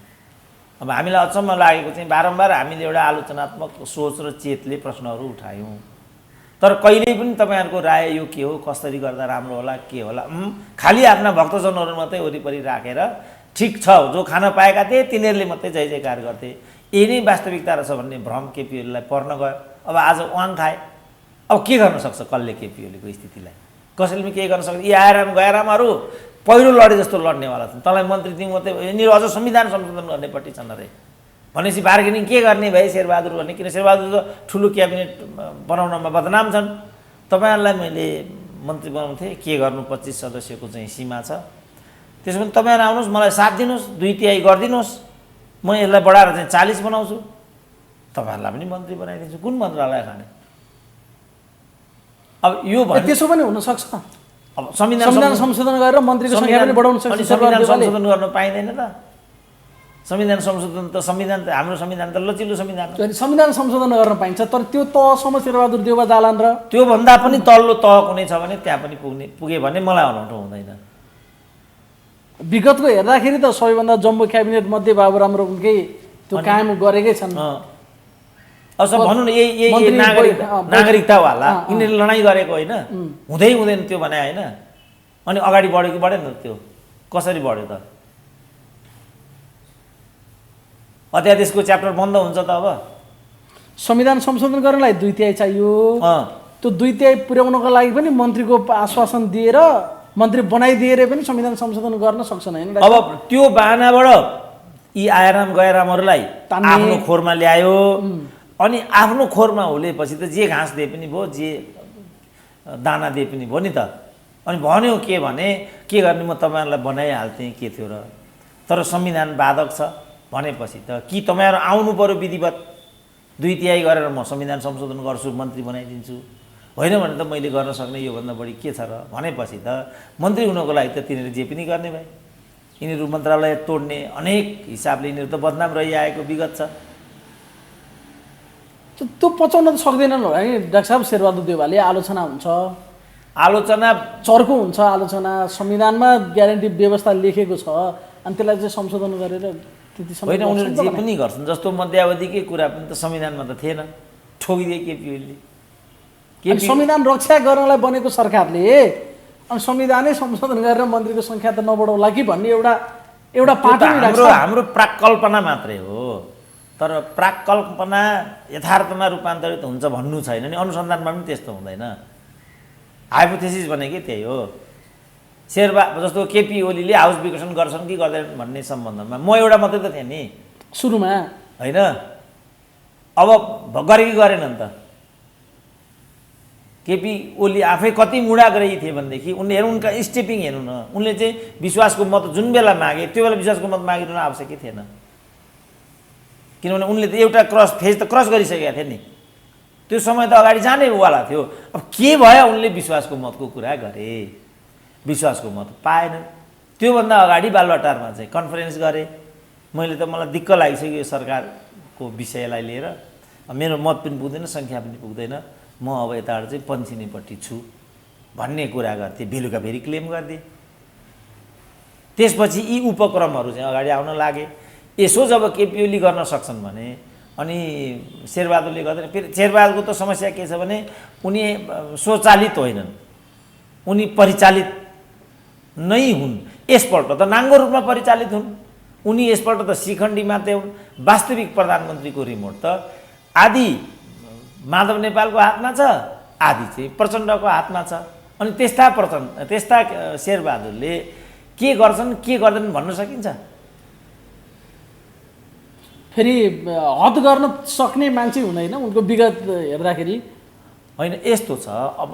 अब हामीलाई अचम्म लागेको चाहिँ बारम्बार हामीले एउटा आलोचनात्मक सोच र चेतले प्रश्नहरू उठायौँ। तर कहिल्यै पनि तपाईँहरूको राय यो के हो, कसरी गर्दा राम्रो होला, के होला, खालि आफ्ना भक्तजनहरू मात्रै वरिपरि राखेर ठिक छ जो खान पाएका थिए तिनीहरूले मात्रै जय जयकार गर्थे। यही नै वास्तविकता रहेछ भन्ने भ्रम केपी ओलीलाई पर्न गयो। अब आज वाङ खाए, अब के गर्न सक्छ कसले केपी ओलीको स्थितिलाई? कसैले पनि केही गर्न सक्छ? यी आराम गएरामहरू पहिलो लडे जस्तो लड्नेवाला छन्। तँलाई मन्त्री दिउँ मात्रै यिनीहरू अझ संविधान संशोधन गर्नेपट्टि छन् अरे। भनेपछि बार्गेनिङ के गर्ने भाइ शेरबहादुर भन्ने? किन शेरबहादुर त ठुलो क्याबिनेट बनाउनमा बदनाम छन्। तपाईँहरूलाई मैले मन्त्री बनाउँथेँ, के गर्नु 25 सदस्यको चाहिँ सीमा छ, त्यसो भने तपाईँहरू आउनुहोस्, मलाई साथ दिनुहोस्, 2/3 गरिदिनुहोस्, म यसलाई बढाएर चाहिँ 40 बनाउँछु, तपाईँहरूलाई पनि मन्त्री बनाइदिन्छु। कुन मन्त्रालय खाने? अब यो त्यसो पनि हुनसक्छ। अब संविधान संशोधन गरेर मन्त्रीको सङ्ख्या पनि बढाउन सक्छ। संविधान संशोधन गर्न पाइँदैन त? संविधान संशोधन त हाम्रो संविधान त लचिलो संविधान हो। संविधान संशोधन गर्न पाइन्छ, तर त्यो तहसम्म शेरबहादुर देउवा जालान् र त्योभन्दा पनि तल्लो तह कुनै छ भने त्यहाँ पनि पुगे भने मलाई अनौठो हुँदैन। विगतको हेर्दाखेरि त सबैभन्दा जम्बो क्याबिनेट मध्ये बाबुराम र उनकै त्यो कायम गरेकै छन्। अब सब भनौँ न यही नागरिकतावाला यिनीहरूले लडाइँ गरेको होइन, हुँदै हुँदैन त्यो भने होइन। अनि अगाडि बढ्यो कि बढेन? त्यो कसरी बढ्यो त? अध्यादेशको च्याप्टर बन्द हुन्छ त? अब संविधान संशोधन गर्नलाई 2/3 चाहियो। त्यो 2/3 पुर्याउनको लागि पनि मन्त्रीको आश्वासन दिएर मन्त्री बनाइदिएर पनि संविधान संशोधन गर्न सक्छन् होइन? अब त्यो बाहनाबाट यी आराम गएरामहरूलाई आफ्नो खोरमा ल्यायो। अनि आफ्नो खोरमा हुलेपछि त जे घाँस दिए पनि भयो, जे दाना दिए पनि भयो नि त। अनि भन्यो के भने के गर्ने, म तपाईँहरूलाई बनाइहाल्थेँ, के थियो र? तर संविधान बाधक छ भनेपछि त कि तपाईँहरू आउनु पऱ्यो विधिवत, 2/3 गरेर म संविधान संशोधन गर्छु, मन्त्री बनाइदिन्छु, होइन भने त मैले गर्न सक्ने योभन्दा बढी के छ र भनेपछि त मन्त्री हुनको लागि त तिनीहरू जे पनि गर्ने भए। यिनीहरू मन्त्रालय तोड्ने अनेक हिसाबले यिनीहरू त बदनाम रहिआएको विगत छ। त्यो पचाउन त सक्दैनन् होला है डाक्टर साहब। शेरबहादुर देउवाले आलोचना हुन्छ, आलोचना चर्को हुन्छ, आलोचना संविधानमा ग्यारेन्टी व्यवस्था लेखेको छ, अनि त्यसलाई चाहिँ संशोधन गरेर त्यति होइन उनीहरू जे पनि गर्छन्। जस्तो मध्यावधिकै कुरा पनि त संविधानमा त थिएन, ठोकिदिए केपी ओलीले। संविधान रक्षा गर्नलाई बनेको सरकारले अनि संविधानै संशोधन गरेर मन्त्रीको सङ्ख्या त नबढाउला कि भन्ने एउटा पाटो हाम्रो प्राकल्पना मात्रै हो। तर प्राकल्पना यथार्थमा रूपान्तरित हुन्छ भन्नु छैन नि, अनुसन्धानमा पनि त्यस्तो हुँदैन। हाइपोथेसिस भनेकै त्यही हो। जस्तो केपी ओलीले हाउस विघटन गर्छन् कि गर्दैनन् भन्ने सम्बन्धमा म एउटा मात्रै त थिएँ नि सुरुमा, होइन? अब गरे कि गरेनन् त? केपी ओली आफै कति मुडा गरी थिए भनेदेखि उनले हेर्नु, उनका स्टेपिङ हेर्नु न। उनले चाहिँ विश्वासको मत जुन बेला मागे त्यो बेला विश्वासको मत मागिरहनु आवश्यकै थिएन, किनभने उनले त एउटा फेज त क्रस गरिसकेका थिए नि। त्यो समय त अगाडि जानेवाला थियो। अब के भयो, उनले विश्वासको मतको कुरा गरे, विश्वासको मत पाएन। त्योभन्दा अगाडि बालुवाटारमा चाहिँ कन्फरेन्स गरे। मलाई दिक्क लागिसक्यो यो सरकारको विषयलाई लिएर। मेरो मत पनि पुग्दैन, सङ्ख्या पनि पुग्दैन, म अब यताबाट चाहिँ पन्छिनेपट्टि छु भन्ने कुरा गर्थे। बेलुका फेरि क्लेम गरिदिए। त्यसपछि यी उपक्रमहरू चाहिँ अगाडि आउन लागे। यसो जब केपी ओली गर्न सक्छन् भने अनि शेरबहादुरले गर्दैन। फेरि शेरबहादुरको त समस्या के छ भने उनी स्वचालित होइनन्, उनी परिचालित नै हुन्। यसपल्ट त नाङ्गो रूपमा परिचालित हुन्। उनी यसपल्ट त शिखण्डी मात्रै हुन्। वास्तविक प्रधानमन्त्रीको रिमोट त आदि माधव नेपालको हातमा छ, आदि चाहिँ प्रचण्डको हातमा छ। अनि त्यस्ता शेरबहादुरले के गर्छन् के गर्दैनन् भन्न सकिन्छ? फेरि हद गर्न सक्ने मान्छे हुँदैन उनको विगत हेर्दाखेरि। होइन यस्तो छ, अब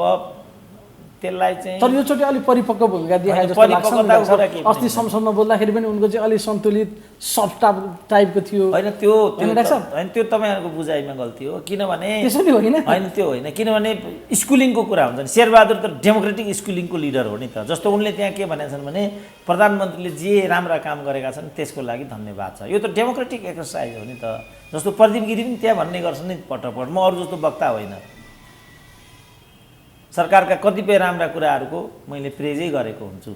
त्यसलाई चाहिँ तर योचोटि अलिक परिपक्व भूमिका देखाए जस्तो लाग्छ। अस्ति संसदमा बोल्दाखेरि पनि उनको चाहिँ अलिक सन्तुलित सफ्ट टाइपको थियो। होइन त्यो तपाईँहरूको बुझाइमा गल्ती हो। किनभने त्यसरी होइन, त्यो होइन। किनभने स्कुलिङको कुरा हुन्छ नि। शेरबहादुर त डेमोक्रेटिक स्कुलिङको लिडर हो नि त। जस्तो उनले त्यहाँ के भनेका छन् भने प्रधानमन्त्रीले जे राम्रा काम गरेका छन् त्यसको लागि धन्यवाद छ। यो त डेमोक्रेटिक एक्सर्साइज हो नि त। जस्तो प्रदीप गिरी पनि त्यहाँ भन्ने गर्छन् नि पटपट। म अरू जस्तो वक्ता होइन। सरकारका कतिपय राम्रा कुराहरूको मैले प्रेजै गरेको हुन्छु,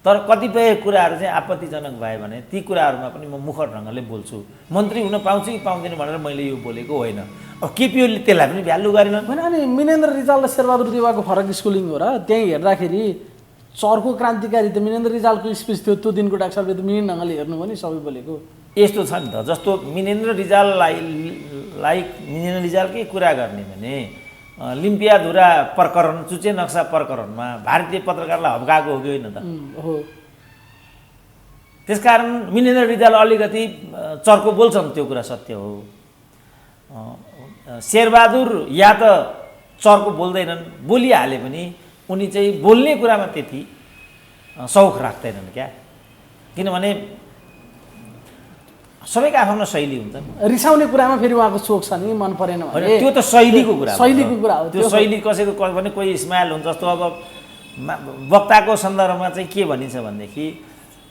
तर कतिपय कुराहरू चाहिँ आपत्तिजनक भयो भने ती कुराहरूमा पनि म मुखर ढङ्गले बोल्छु। मन्त्री हुन पाउँछु कि पाउँदैन भनेर मैले यो बोलेको होइन। अब केपी ओलीले त्यसलाई पनि भ्यालु गरेनन्। होइन अनि मिनेन्द्र रिजाल र शेरबहादुर देउवाको फरक स्कुलिङ हो र त्यहीँ हेर्दाखेरि चर्को क्रान्तिकारी त मिनेन्द्र रिजालको स्पिच थियो त्यो दिनको डाक्टर साहबले त मिहिन ढङ्गले हेर्नुभयो नि सबै बोलेको। यस्तो छ नि त, जस्तो मिनेन्द्र रिजालकै कुरा गर्ने भने लिम्पियाधुरा प्रकरण चुचे नक्सा प्रकरणमा भारतीय पत्रकारलाई हप्काएको हो कि होइन त? हो। त्यसकारण मिनेन्द्र रिजाल अलिकति चर्को बोल्छन्, त्यो कुरा सत्य हो। शेरबहादुर या त चर्को बोल्दैनन्, बोलिहाले पनि उनी चाहिँ बोल्ने कुरामा त्यति सौख राख्दैनन् क्या। किनभने सबैको आफ्नो शैली हुन्छ नि। रिसाउने कुरामा फेरि उहाँको सोख छ नि, मन परेन भने त्यो त शैलीको कुरा हो। शैलीको कुरा हो त्यो शैली कसैको भने कोही स्माइल हुन्छ। जस्तो अब वक्ताको सन्दर्भमा चाहिँ के भनिन्छ भनेदेखि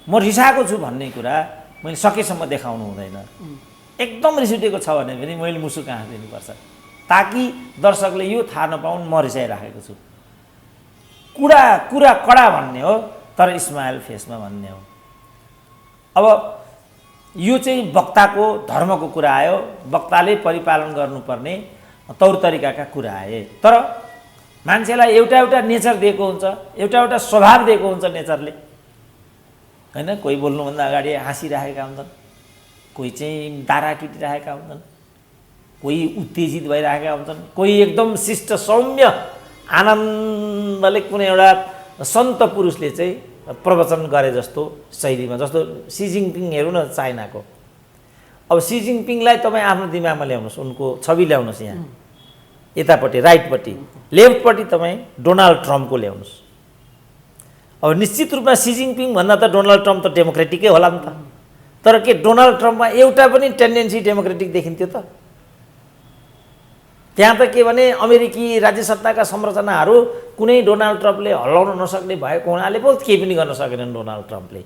म रिसाएको छु भन्ने कुरा मैले सकेसम्म देखाउनु हुँदैन। एकदम रिस उठेको छ भने पनि मैले मुसुक हाँस दिनुपर्छ, ताकि दर्शकले यो थाहा नपाउन् म रिसाइराखेको छु। कुरा कडा भन्ने हो, तर स्माइल फेसमा भन्ने हो। अब यो चाहिँ वक्ताको धर्मको कुरा आयो, वक्ताले परिपालन गर्नुपर्ने तौर तरिकाका कुरा आए। तर मान्छेलाई एउटा नेचर दिएको हुन्छ, एउटा स्वभाव दिएको हुन्छ नेचरले, होइन? कोही बोल्नुभन्दा अगाडि हाँसिरहेका हुन्छन्, कोही चाहिँ दारा पिटिरहेका हुन्छन्, कोही उत्तेजित भइरहेका हुन्छन्, कोही एकदम शिष्ट सौम्य आनन्दले कुनै एउटा सन्त पुरुषले चाहिँ प्रवचन गरे जस्तो शैलीमा। जस्तो सी जिनपिङ हेर्नु न, चाइनाको। अब सी जिनपिङलाई तपाईँ आफ्नो दिमागमा ल्याउनुहोस्, उनको छवि ल्याउनुहोस् यहाँ यतापट्टि राइटपट्टि, लेफ्टपट्टि तपाईँ डोनाल्ड ट्रम्पको ल्याउनुहोस्। अब निश्चित रूपमा सी जिनपिङ भन्दा त डोनाल्ड ट्रम्प त डेमोक्रेटिकै होला नि त। तर के डोनाल्ड ट्रम्पमा एउटा पनि टेन्डेन्सी डेमोक्रेटिक देखिन्थ्यो त? त्यहाँ त के भने अमेरिकी राज्य सत्ताका संरचनाहरू कुनै डोनाल्ड ट्रम्पले हल्लाउन नसक्ने भएको हुनाले पो केही पनि गर्न सकेनन् डोनाल्ड ट्रम्पले।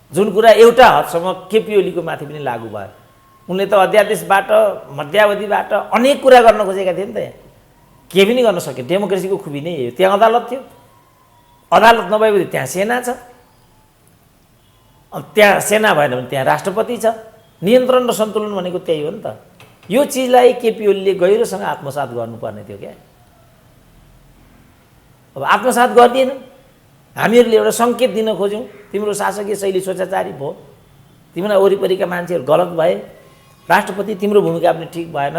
जुन कुरा एउटा हदसम्म केपी ओलीको माथि पनि लागू भयो। उनले त अध्यादेशबाट मध्यावधिबाट अनेक कुरा गर्न खोजेका थिए नि त, यहाँ केही पनि गर्न सके। डेमोक्रेसीको खुबी नै हो। त्यहाँ अदालत थियो, अदालत नभएपछि त्यहाँ सेना छ, अब त्यहाँ सेना भएन भने त्यहाँ राष्ट्रपति छ। नियन्त्रण र सन्तुलन भनेको त्यही हो नि त। यो चिजलाई केपी ओलीले गहिरोसँग आत्मसात गर्नुपर्ने थियो क्या। अब आत्मसात गर्दिएन। हामीहरूले एउटा सङ्केत दिन खोज्यौँ, तिम्रो शासकीय शैली स्वच्छाचारी भयो, तिमीलाई वरिपरिका मान्छेहरू गलत भए, राष्ट्रपति तिम्रो भूमिका पनि ठिक भएन,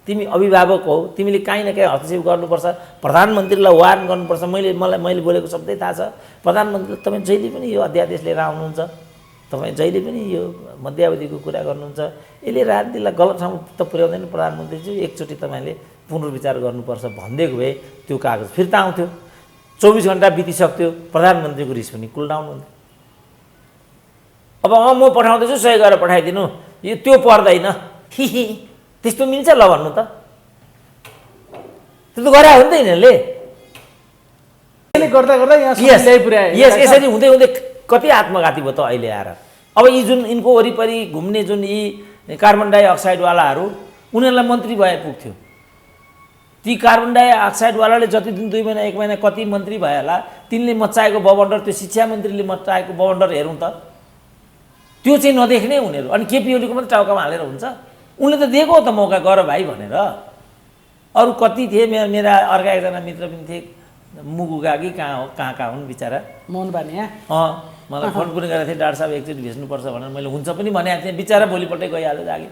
तिमी अभिभावक हौ, तिमीले काहीँ न काहीँ हस्तक्षेप गर्नुपर्छ, प्रधानमन्त्रीलाई वार्न गर्नुपर्छ। मैले बोलेको शब्दै थाहा छ, प्रधानमन्त्रीले तपाईँ जहिले पनि यो अध्यादेश लिएर आउनुहुन्छ, तपाईँ जहिले पनि यो मध्यावधिको कुरा गर्नुहुन्छ, यसले राजनीतिलाई गलत ठाउँ त पुर्याउँदैन। प्रधानमन्त्रीजी एकचोटि तपाईँले पुनर्विचार गर्नुपर्छ भनिदिएको भए त्यो कागज फिर्ता आउँथ्यो। 24 घन्टा बितिसक्थ्यो, प्रधानमन्त्रीको रिस पनि कुल डाउन हुन्थ्यो। अब म पठाउँदैछु, सही गरेर पठाइदिनु, यो त्यो पर्दैन, हि त्यस्तो मिल्छ ल भन्नु त? त्यो त गरे हो नि त यिनीहरूले। गर्दा गर्दा यसरी हुँदै हुँदै कति आत्मघाती भयो त अहिले आएर। अब यी जुन यिनको वरिपरि घुम्ने जुन यी कार्बन डाइअक्साइडवालाहरू, उनीहरूलाई मन्त्री भए पुग्थ्यो। ती कार्बन डाइअक्साइडवालाले जति दिन 2 महिना 1 महिना कति मन्त्री भयो होला, तिनले मचाएको बवन्डर, त्यो शिक्षा मन्त्रीले मचाएको बवन्डर हेरौँ त, त्यो चाहिँ नदेख्ने उनीहरू। अनि केपी ओलीको मात्रै टाउकामा हालेर हुन्छ? उनले त दिएको हो त मौका, गर भाइ भनेर। अरू कति थिए, मेरा अर्का एकजना मित्र पनि थिए, मुगुगा कि कहाँ हुन् बिचरा, मोहन बानिया। मलाई फोन पनि गरेको थिएँ, डाक्टर साहब एकचोटि भेट्नुपर्छ भनेर। मैले हुन्छ पनि भनेको थिएँ, बिचरा भोलिपल्टै गइहाल्यो जागे।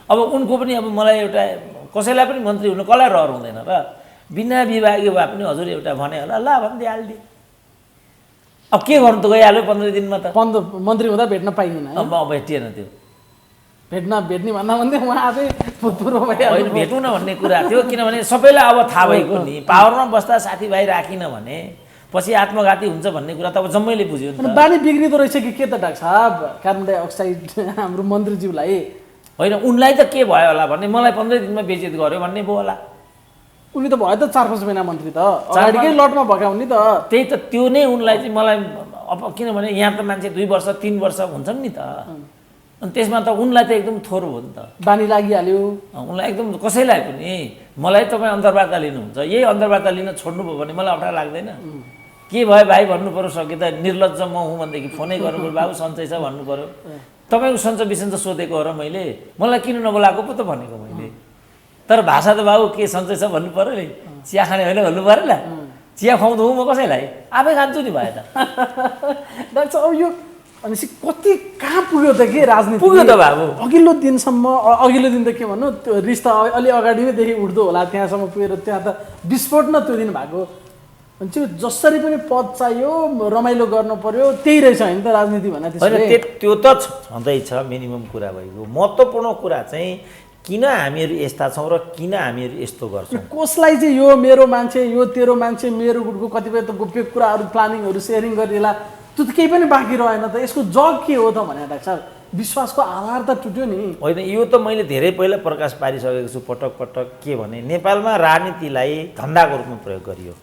अब उनको पनि अब मलाई एउटा कसैलाई पनि मन्त्री हुनु कसलाई रहर हुँदैन र? बिना विभागीय भए पनि हजुर एउटा भने होला, ल भनिदिइ हालिदिए। अब के गर्नु त, गइहाल्यो 15 दिनमा त। मन्त्री हुँदा भेट्न पाइँदैन। अब भेटिएन त्यो, भेट्ने भन्दा भन्दै उहाँ आफै भूतपूर्व भइहाल्यो। भेटौँ न भन्ने कुरा थियो, किनभने सबैलाई अब थाहा भएको नि, पावरमा बस्दा साथीभाइ राखिन भने पछि आत्मघाती हुन्छ भन्ने कुरा त अब जम्मैले बुझ्यो नि त। बानी बिग्रिँदो रहेछ कि के त डाक्टर साहब, कार्बन डाइअक्साइड हाम्रो मन्त्रीज्यूलाई? होइन, उनलाई त के भयो होला भन्ने, मलाई 15 दिनमा बेइज्जत गर्यो भन्ने भयो होला। उनी त भयो त 4-5 महिना मन्त्री त, अगाडिकै लटमा भएका हुन् नि त। त्यही त, त्यो नै उनलाई चाहिँ मलाई अब, किनभने यहाँ त मान्छे 2 वर्ष 3 वर्ष हुन्छन् नि त, अनि त्यसमा त उनलाई त एकदम थोर हो नि त, बानी लागिहाल्यो उनलाई एकदम। कसैलाई पनि मलाई तपाईँ अन्तर्वार्ता लिनुहुन्छ, यही अन्तर्वार्ता लिन छोड्नुभयो भने मलाई अप्ठ्यारो लाग्दैन? के भयो भाइ भन्नु पऱ्यो, सके त निर्लज्ज म हुँ भनेदेखि फोनै गर्नु पऱ्यो, बाबु सन्चै छ भन्नु पऱ्यो। तपाईँको सन्च बिसन्च सोधेको हो र मैले, मलाई किन नबोलाएको पो त भनेको मैले। तर भाषा त बाबु के सन्चै छ भन्नु पर्यो नि, चिया खाने होइन भन्नु परेन, चिया खुवाउँदो म कसैलाई, आफै खान्छु नि भए त। डाक्टर साहब अब यो भनेपछि कति कहाँ पुग्यो त के राजनीति पुग्यो त बाबु। अघिल्लो दिनसम्म अघिल्लो दिन त के भन्नु त्यो रिस्ता अलि अगाडि नै देखि उठ्दो होला, त्यहाँसम्म पुगेर त्यहाँ त विस्फोट न त्यो दिन भएको। भन्छ जसरी पनि पद चाहियो, रमाइलो गर्नु पर्यो, त्यही रहेछ होइन त राजनीति भने होइन, त्यो त छँदैछ मिनिमम कुरा भइगयो। महत्त्वपूर्ण कुरा चाहिँ किन हामीहरू यस्ता छौँ र किन हामीहरू यस्तो गर्छौँ। कसलाई चाहिँ यो मेरो मान्छे, यो तेरो मान्छे, मेरो गुटको कतिपय त गोप्य कुराहरू प्लानिङहरू सेयरिङ गरिएला, त्यो त केही पनि बाँकी रहेन त। यसको जग के हो त भने डाक्टर साहब, विश्वासको आधार त टुट्यो नि। होइन, यो त मैले धेरै पहिला प्रकाश पारिसकेको छु पटक पटक। के भने नेपालमा राजनीतिलाई धन्दाको रूपमा प्रयोग गरियो।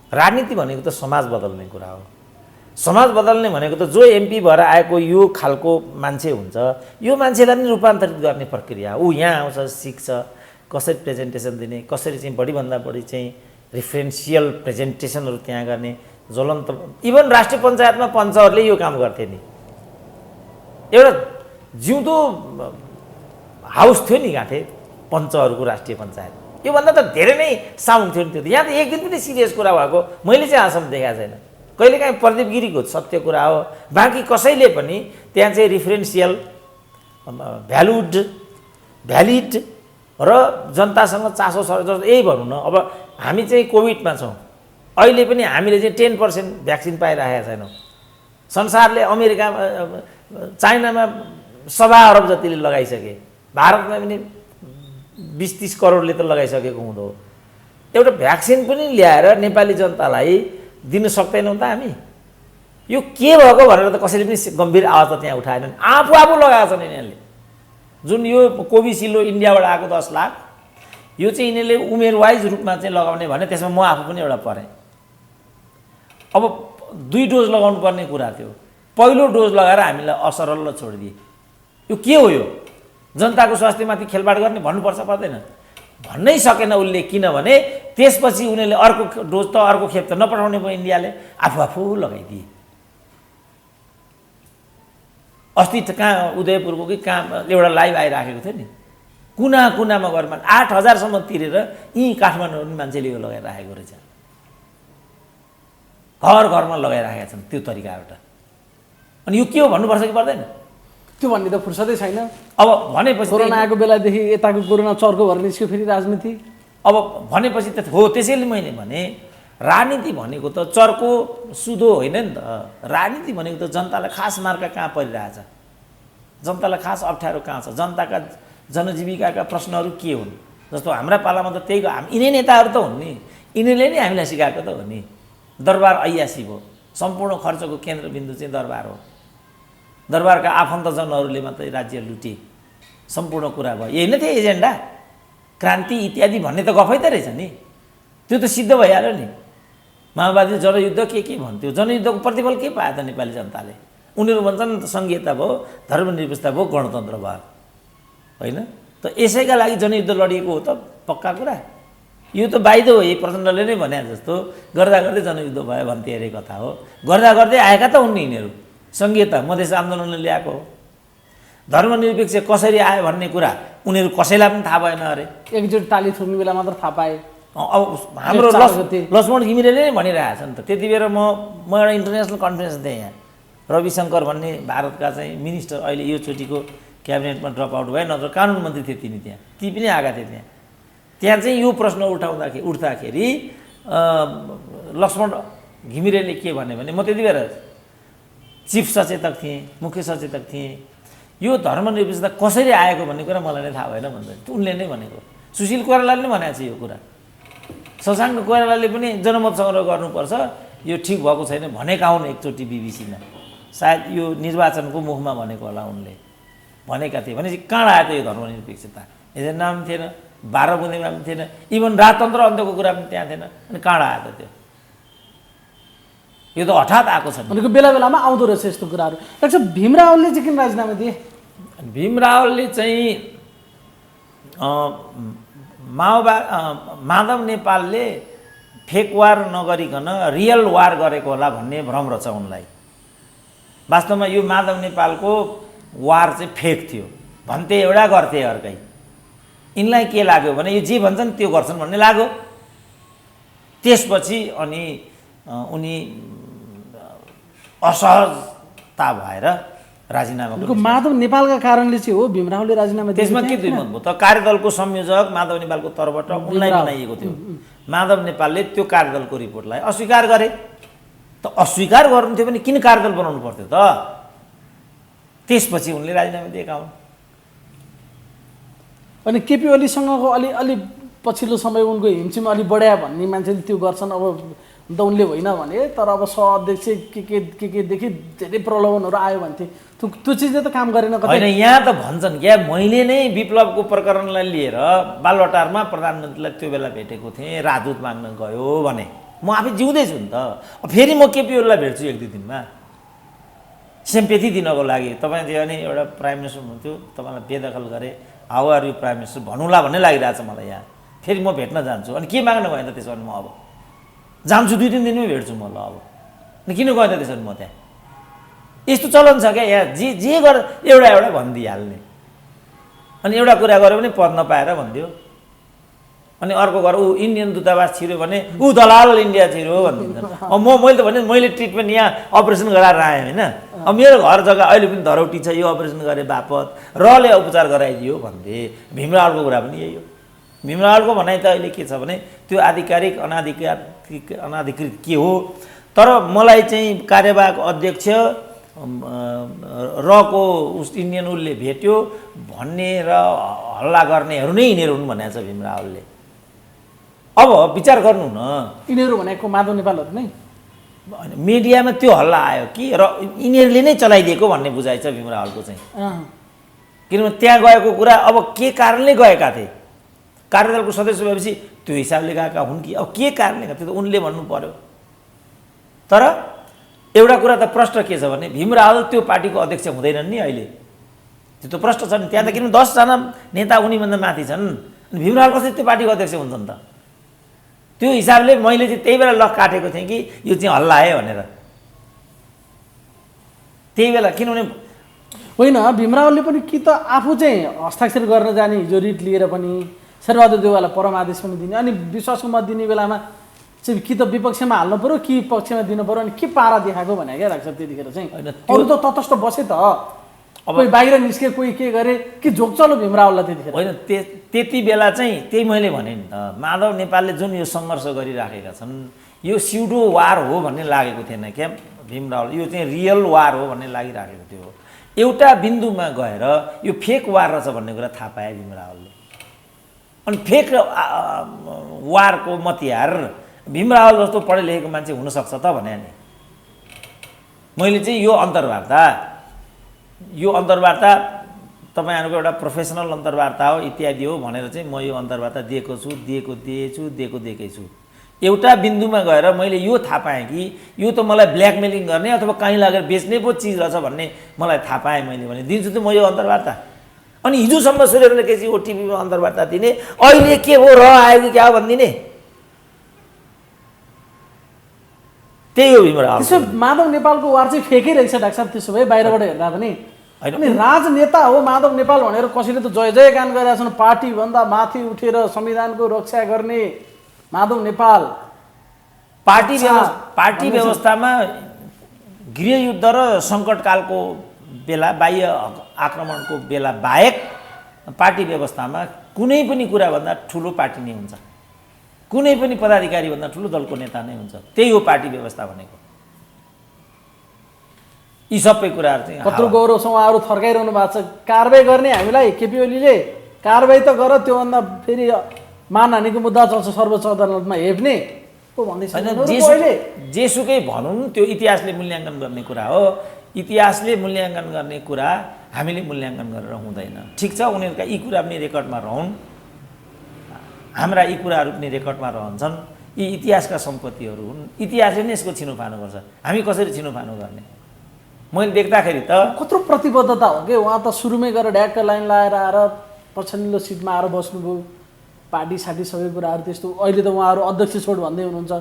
राजनीति भनेको त समाज बदल्ने कुरा हो। समाज बदल्ने भनेको त जो एमपी भएर आएको यो खालको मान्छे हुन्छ, यो मान्छेलाई पनि रूपान्तरित गर्ने प्रक्रिया हो। ऊ यहाँ आउँछ, सिक्छ, कसरी प्रेजेन्टेसन दिने, कसरी चाहिँ बढीभन्दा बढी चाहिँ रिफरेन्सियल प्रेजेन्टेसनहरू त्यहाँ गर्ने, ज्वलन्त। इभन राष्ट्रिय पञ्चायतमा पञ्चहरूले यो काम गर्थे नि। एउटा जिउँदो हाउस थियो नि गाँठे पञ्चहरूको राष्ट्रिय पञ्चायत। योभन्दा त धेरै नै साउन्ड थियो नि त्यो। यहाँ त एक दिन पनि सिरियस कुरा भएको मैले चाहिँ आजसम्म देखाएको छैन। कहिलेकाहीँ प्रदीप गिरीको सत्य कुरा हो, बाँकी कसैले पनि त्यहाँ चाहिँ रिफरेन्सियल भ्यालिड र जनतासँग चासो छ जस्तो यही भनौँ न। अब हामी चाहिँ कोभिडमा छौँ, अहिले पनि हामीले चाहिँ 10% भ्याक्सिन पाइरहेका छैनौँ। संसारले अमेरिकामा, चाइनामा 1.25 अरब जतिले लगाइसके, भारतमा पनि 20-30 करोडले त लगाइसकेको हुँदो। एउटा भ्याक्सिन पनि ल्याएर नेपाली जनतालाई दिन सक्दैनौँ त हामी। यो के भएको भनेर त कसैले पनि गम्भीर आवाज त त्यहाँ उठाएनन्। आफू लगाएको छन् यिनीहरूले। जुन यो कोभिसिल्ड इन्डियाबाट आएको 10 लाख, यो चाहिँ यिनीहरूले उमेर वाइज रूपमा चाहिँ लगाउने भने त्यसमा म आफू पनि एउटा परेँ। अब 2 डोज लगाउनु पर्ने कुरा थियो, पहिलो डोज लगाएर हामीलाई असरल छोडिदिए। यो के हो? यो जनताको स्वास्थ्यमाथि खेलबाड गर्ने भन्नुपर्छ पर्दैन? भन्नै सकेन उसले, किनभने त्यसपछि उनीहरूले अर्को डोज त अर्को खेप त नपठाउने भयो इन्डियाले, आफू लगाइदिए। अस्ति कहाँ उदयपुरको कि कहाँ एउटा लाइभ आइराखेको थियो नि, कुना कुनामा गएर 8,000सम्म तिरेर यहीँ काठमाडौँ मान्छेले यो लगाइराखेको रहेछ। घर घरमा लगाइराखेका छन् त्यो तरिकाबाट। अनि यो के हो भन्नुपर्छ कि पर्दैन? त्यो भन्ने त फुर्सदै छैन। अब भनेपछि कोरोना आएको बेलादेखि यताको कोरोना चर्को भएर निस्क्यो फेरि राजनीति। अब भनेपछि त हो। त्यसैले मैले भने राजनीति भनेको त चर्को सुधो होइन नि त। राजनीति भनेको त जनतालाई खास मार्का कहाँ परिरहेछ, जनतालाई खास अप्ठ्यारो कहाँ छ, जनताका जनजीविकाका प्रश्नहरू के हुन्। जस्तो हाम्रा पालामा त त्यही यिनै नेताहरू त हुन् नि, यिनीहरूले नै हामीलाई सिकाएको त हो नि। दरबार ऐयासी भयो, सम्पूर्ण खर्चको केन्द्रबिन्दु चाहिँ दरबार हो। दरबारका आफन्तजनहरूले मात्रै राज्य लुटे, सम्पूर्ण कुरा भयो। यही नै थियो एजेन्डा, क्रान्ति इत्यादि भन्ने त गफै त रहेछ नि। त्यो त सिद्ध भइहाल्यो नि। माओवादी जनयुद्ध के भन्थ्यो, जनयुद्धको प्रतिफल के पायो त नेपाली जनताले? उनीहरू भन्छन् सङ्घीयता भयो, धर्मनिरपेक्षता भयो, गणतन्त्र भयो, होइन त? यसैका लागि जनयुद्ध लडिएको हो त पक्का कुरा। यो त बाइद हो, यही प्रचण्डले नै भने जस्तो गर्दा गर्दै जनयुद्ध भयो भन्थे अरे कथा हो। गर्दा गर्दै आएका त हुन् यिनीहरू। सङ्घीयता मधेस आन्दोलनले ल्याएको हो। धर्मनिरपेक्ष कसरी आयो भन्ने कुरा उनीहरू कसैलाई पनि थाहा भएन अरे। एकचोटि ताली ठोक्ने बेला मात्र थाहा पाए। अब हाम्रो लक्ष्मण घिमिरेले नै भनिरहेको छ नि त। त्यति बेर म एउटा इन्टरनेसनल कन्फरेन्स थिएँ यहाँ, रविशङ्कर भन्ने भारतका चाहिँ मिनिस्टर, अहिले यो चोटिको क्याबिनेटमा ड्रप आउट भए, नत्र कानुन मन्त्री थिए तिनी, त्यहाँ ती पनि आएका थिए। त्यहाँ चाहिँ यो प्रश्न उठ्दाखेरि लक्ष्मण घिमिरेले के भने म त्यति बेर चिफ सचेतक थिएँ, मुख्य सचेतक थिएँ। यो धर्मनिरपेक्षता कसरी आएको भन्ने कुरा मलाई नै थाहा भएन भन्छ। उनले नै भनेको, सुशील कोइरालाले नै भनेको छ यो कुरा। शशाङ्क कोइरालाले पनि जनमत सङ्ग्रह गर्नुपर्छ, यो ठिक भएको छैन भनेका हुन् एकचोटि बिबिसीमा। सायद यो निर्वाचनको मुखमा भनेको होला उनले भनेका थिए। भनेपछि कहाँ आयो त यो धर्मनिरपेक्षता? एजेन्डा पनि थिएन, 12 बुँदेमा पनि थिएन, इभन राजतन्त्र अन्त्यको कुरा पनि त्यहाँ थिएन। अनि कहाँ आयो त त्यो? यो त हठात आएको छ भनेको बेला बेलामा आउँदो रहेछ यस्तो कुराहरू। डाक्टर भीम रावलले चाहिँ किन राजीनामा दिए? भीम रावलले चाहिँ माधव नेपालले फेक वार नगरिकन रियल वार गरेको होला भन्ने भ्रम रहेछ उनलाई। वास्तवमा यो माधव नेपालको वार चाहिँ फेक थियो भन्थे एउटा, गर्थे अर्कै। यिनलाई के लाग्यो भने यो जे भन्छन् त्यो गर्छन् भन्ने लाग्यो। त्यसपछि अनि उनी असहजता भएर राजीनामा माधव नेपालका कारणले चाहिँ हो भीम रावले राजीनामा दिए। त्यसमा के दुई मत भयो त? कार्यदलको संयोजक माधव नेपालको तर्फबाट उनलाई बनाइएको थियो। माधव नेपालले त्यो कार्यदलको रिपोर्टलाई अस्वीकार गरे। त अस्वीकार गर्नु थियो भने किन कार्यदल बनाउनु पर्थ्यो त? त्यसपछि उनले राजीनामा दिएका हुन्। अनि केपी ओलीसँगको अलि पछिल्लो समय उनको हिमचिम अलि बढ्या भन्ने मान्छेले त्यो गर्छन्। अब त उनले होइन भने तर अब सहअध्यक्ष केदेखि धेरै प्रलोभनहरू आयो भन्थे त्यो चिजले त काम गरेन। होइन, यहाँ त भन्छन् क्या मैले नै विप्लवको प्रकरणलाई लिएर बालवाटारमा प्रधानमन्त्रीलाई त्यो बेला भेटेको थिएँ, राजदूत माग्न गयो भने। म आफै जिउँदैछु नि त। फेरि म केपी ओलीलाई भेट्छु 1-2 दिनमा सिम्पेथी दिनको लागि। तपाईँ चाहिँ अनि एउटा प्राइम मिनिस्टर हुनुहुन्थ्यो, तपाईँलाई बेदखल गरे, how are you prime minister भन्नुला भन्ने लागिरहेछ मलाई यहाँ। फेरि म भेट्न जान्छु। अनि के माग्नु गएन त त्यसो भने? म अब जान्छु 2-3 दिनमै भेट्छु म। ल अब अनि किन गएँ त त्यसो भने? म त्यहाँ यस्तो चलन छ क्या, यहाँ जे गर एउटा भनिदिइहाल्ने। अनि एउटा कुरा गऱ्यो भने पद नपाएर भनिदियो। अनि अर्को घर ऊ इन्डियन दूतावास छिर्यो भने ऊ दलाल इन्डिया छिर्यो भनिदिन्छन्। अब मैले त भने मैले ट्रिटमेन्ट यहाँ अपरेसन गराएर आएँ होइन। अब मेरो घर जग्गा अहिले पनि धरौटी छ, यो अपरेसन गरे बापत रले उपचार गराइदियो भन्थे। भीमरावको कुरा पनि यही हो। भीमरावको भनाइ त अहिले के छ भने त्यो आधिकारिक अनाधिकृत के हो। तर मलाई चाहिँ कार्यवाहक अध्यक्ष रको इन्डियन उसले भेट्यो भन्ने र हल्ला गर्नेहरू नै यिनीहरू हुन् भनेको छ भीमरावले। अब विचार गर्नु न, यिनीहरू भनेको माधव नेपालहरू नै मिडियामा त्यो हल्ला आयो कि र यिनीहरूले नै चलाइदिएको भन्ने बुझाइ छ भीमरावको चाहिँ। किनभने त्यहाँ गएको कुरा अब के कारणले गएका थिए, कार्यदलको सदस्य भएपछि त्यो हिसाबले गएका हुन् कि अब के कारणले गएको थियो त उनले भन्नु पर्यो। तर एउटा कुरा त प्रश्न के छ भने भीमराव त्यो पार्टीको अध्यक्ष हुँदैनन् नि अहिले। त्यो त प्रश्न छ नि त्यहाँ त। किन 10 जना नेता उनीभन्दा माथि छन्, अनि भीमराव कसरी त्यो पार्टीको अध्यक्ष हुन्छन् त? त्यो हिसाबले मैले चाहिँ त्यही बेला लक काटेको थिएँ कि यो चाहिँ हल्ला आयो भनेर त्यही बेला। किनभने होइन भीमरावले पनि कि त आफू चाहिँ हस्ताक्षर गर्न जाने हिजो रिट लिएर पनि शेरबहादुर देउवालाई परमादेश पनि दिने, अनि विश्वासको मत दिने बेलामा चाहिँ कि त विपक्षमा हाल्नु पऱ्यो कि पक्षमा दिनु पऱ्यो। अनि के पारा देखाएको भने क्या लाग्छ त्यतिखेर चाहिँ। अरू त तटस्थ बसे त, अब कोही बाहिर निस्के कोही के गरे कि झोक चलो भीमरावलाई त्यतिखेर। होइन त्यति बेला चाहिँ त्यही मैले भने नि त, माधव नेपालले जुन यो सङ्घर्ष गरिराखेका छन् यो स्युडो वार हो भन्ने लागेको थिएन क्या भीमरावले। यो चाहिँ रियल वार हो भन्ने लागिराखेको थियो। एउटा बिन्दुमा गएर यो फेक वार रहेछ भन्ने कुरा थाहा पाए भीमरावले। अनि फेक वारको मतियार भीमराव जस्तो पढे लेखेको मान्छे हुनसक्छ त भने नि। मैले चाहिँ यो अन्तर्वार्ता तपाईँहरूको एउटा प्रोफेसनल अन्तर्वार्ता हो इत्यादि हो भनेर चाहिँ म यो अन्तर्वार्ता दिएको छु, दिएकै छु। एउटा बिन्दुमा गएर मैले यो थाहा पाएँ कि यो त मलाई ब्ल्याकमेलिङ गर्ने अथवा कहीँ लगेर बेच्ने पो चिज रहेछ भन्ने मलाई थाहा पाएँ मैले भने दिन्छु त म यो अन्तर्वार्ता। अनि हिजोसम्म सूर्यले केसी ओटिभीमा अन्तर्वार्ता दिने, अहिले के हो र आयो कि क्या हो भनिदिने, त्यही हो भीमराव। त्यसो माधव नेपालको वार चाहिँ फेकै रहेछ डाक्टर साहब त्यसो भए बाहिरबाट हेर्दा पनि। अनि राजनेता हो माधव नेपाल भनेर कसैले त जय जयगान गरिरहेका छन्, पार्टीभन्दा माथि उठेर संविधानको रक्षा गर्ने माधव नेपाल। पार्टी व्यवस्थामा गृहयुद्ध र सङ्कटकालको बेला बाह्य आक्रमणको बेला बाहेक पार्टी व्यवस्थामा कुनै पनि कुराभन्दा ठुलो पार्टी नै हुन्छ, कुनै पनि पदाधिकारीभन्दा ठुलो दलको नेता नै हुन्छ। त्यही हो पार्टी व्यवस्था भनेको। यी सबै कुराहरू चाहिँ कत्रो गौरवसँग उहाँहरू थर्काइरहनु भएको छ। कारबाही गर्ने हामीलाई केपी ओलीले कारबाही त गर, त्योभन्दा फेरि मानहानिको मुद्दा चल्छ सर्वोच्च अदालतमा हेप्ने पो भन्दैछ। जेसुकै भनौँ त्यो इतिहासले मूल्याङ्कन गर्ने कुरा हो। इतिहासले मूल्याङ्कन गर्ने कुरा हामीले मूल्याङ्कन गरेर हुँदैन। ठिक छ, उनीहरूका यी कुरा पनि रेकर्डमा रहन्, हाम्रा यी कुराहरू पनि रेकर्डमा रहन्छन्। यी इतिहासका सम्पत्तिहरू हुन्, इतिहासले नै यसको छिनोफानो गर्छ। हामी कसरी छिनोफानो गर्ने? मैले देख्दाखेरि त कत्रो प्रतिबद्धता हो कि उहाँ त सुरुमै गएर ढ्याक्क लाइन लगाएर आएर पछिल्लो सिटमा आएर बस्नुभयो, पार्टी साटी सबै कुराहरू त्यस्तो। अहिले त उहाँहरू अध्यक्ष छोड भन्दै हुनुहुन्छ।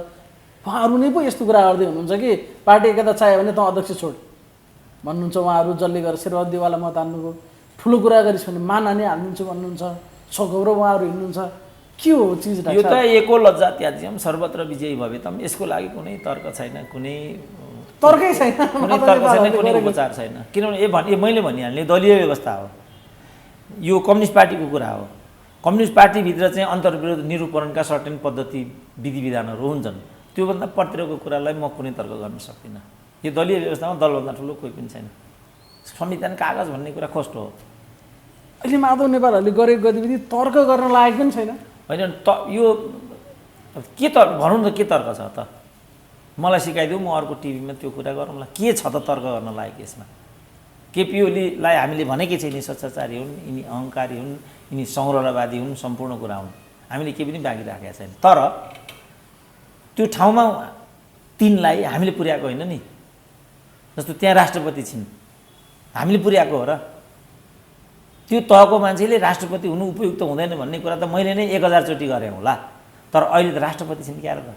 उहाँहरू नै पो यस्तो कुरा गर्दै हुनुहुन्छ कि पार्टी एकता चाहियो भने त अध्यक्ष छोड भन्नुहुन्छ। उहाँहरू जसले गरेर शेरबहादुर देउवालाई मत हाल्नुभयो, ठुलो कुरा गरिस् भने मानहानि हालिदिन्छु भन्नुहुन्छ। सगौरव उहाँहरू हिँड्नुहुन्छ, के हो चिज यो त एको लज्जा त्याज्यम सर्वत्र विजयी भवेतम, यसको लागि कुनै तर्क छैन, कुनै तर्कै छैन, कुनै तर्क छैन, कुनै उपचार छैन। किनभने यो मैले भनिहालेँ दलीय व्यवस्था हो, यो कम्युनिस्ट पार्टीको कुरा हो। कम्युनिस्ट पार्टीभित्र चाहिँ अन्तर्विरोध निरूपणका सर्टेन पद्धति विधि विधानहरू हुन्छन्, त्योभन्दा पत्रको कुरालाई म कुनै तर्क गर्न सक्दिनँ। यो दलीय व्यवस्थामा दलभन्दा ठुलो कोही पनि छैन। संविधान कागज भन्ने कुरा कस्तो हो? अहिले माधव नेपालहरूले गरेको गतिविधि तर्क गर्न लायक पनि छैन। होइन यो के भनौँ न, के तर्क छ त? मलाई सिकाइदिउँ, म अर्को टिभीमा त्यो कुरा गरौँला। के छ त तर्क गर्न लायक यसमा? केपी ओलीलाई हामीले भनेकै छ यिनी स्वच्छाचारी हुन्, यिनी अहङ्कारी हुन्, यिनी संग्रहवादी हुन्, सम्पूर्ण कुरा हुन्, हामीले केही पनि बाँकी राखेका छैन। तर त्यो ठाउँमा तिनलाई हामीले पुर्याएको होइन नि। जस्तो त्यहाँ राष्ट्रपति छिन्, हामीले पुर्याएको हो र? त्यो तहको मान्छेले राष्ट्रपति हुनु उपयुक्त हुँदैन भन्ने कुरा त मैले नै 1000 चोटि गरेँ होला, तर अहिले त राष्ट्रपति छिन् क्या त?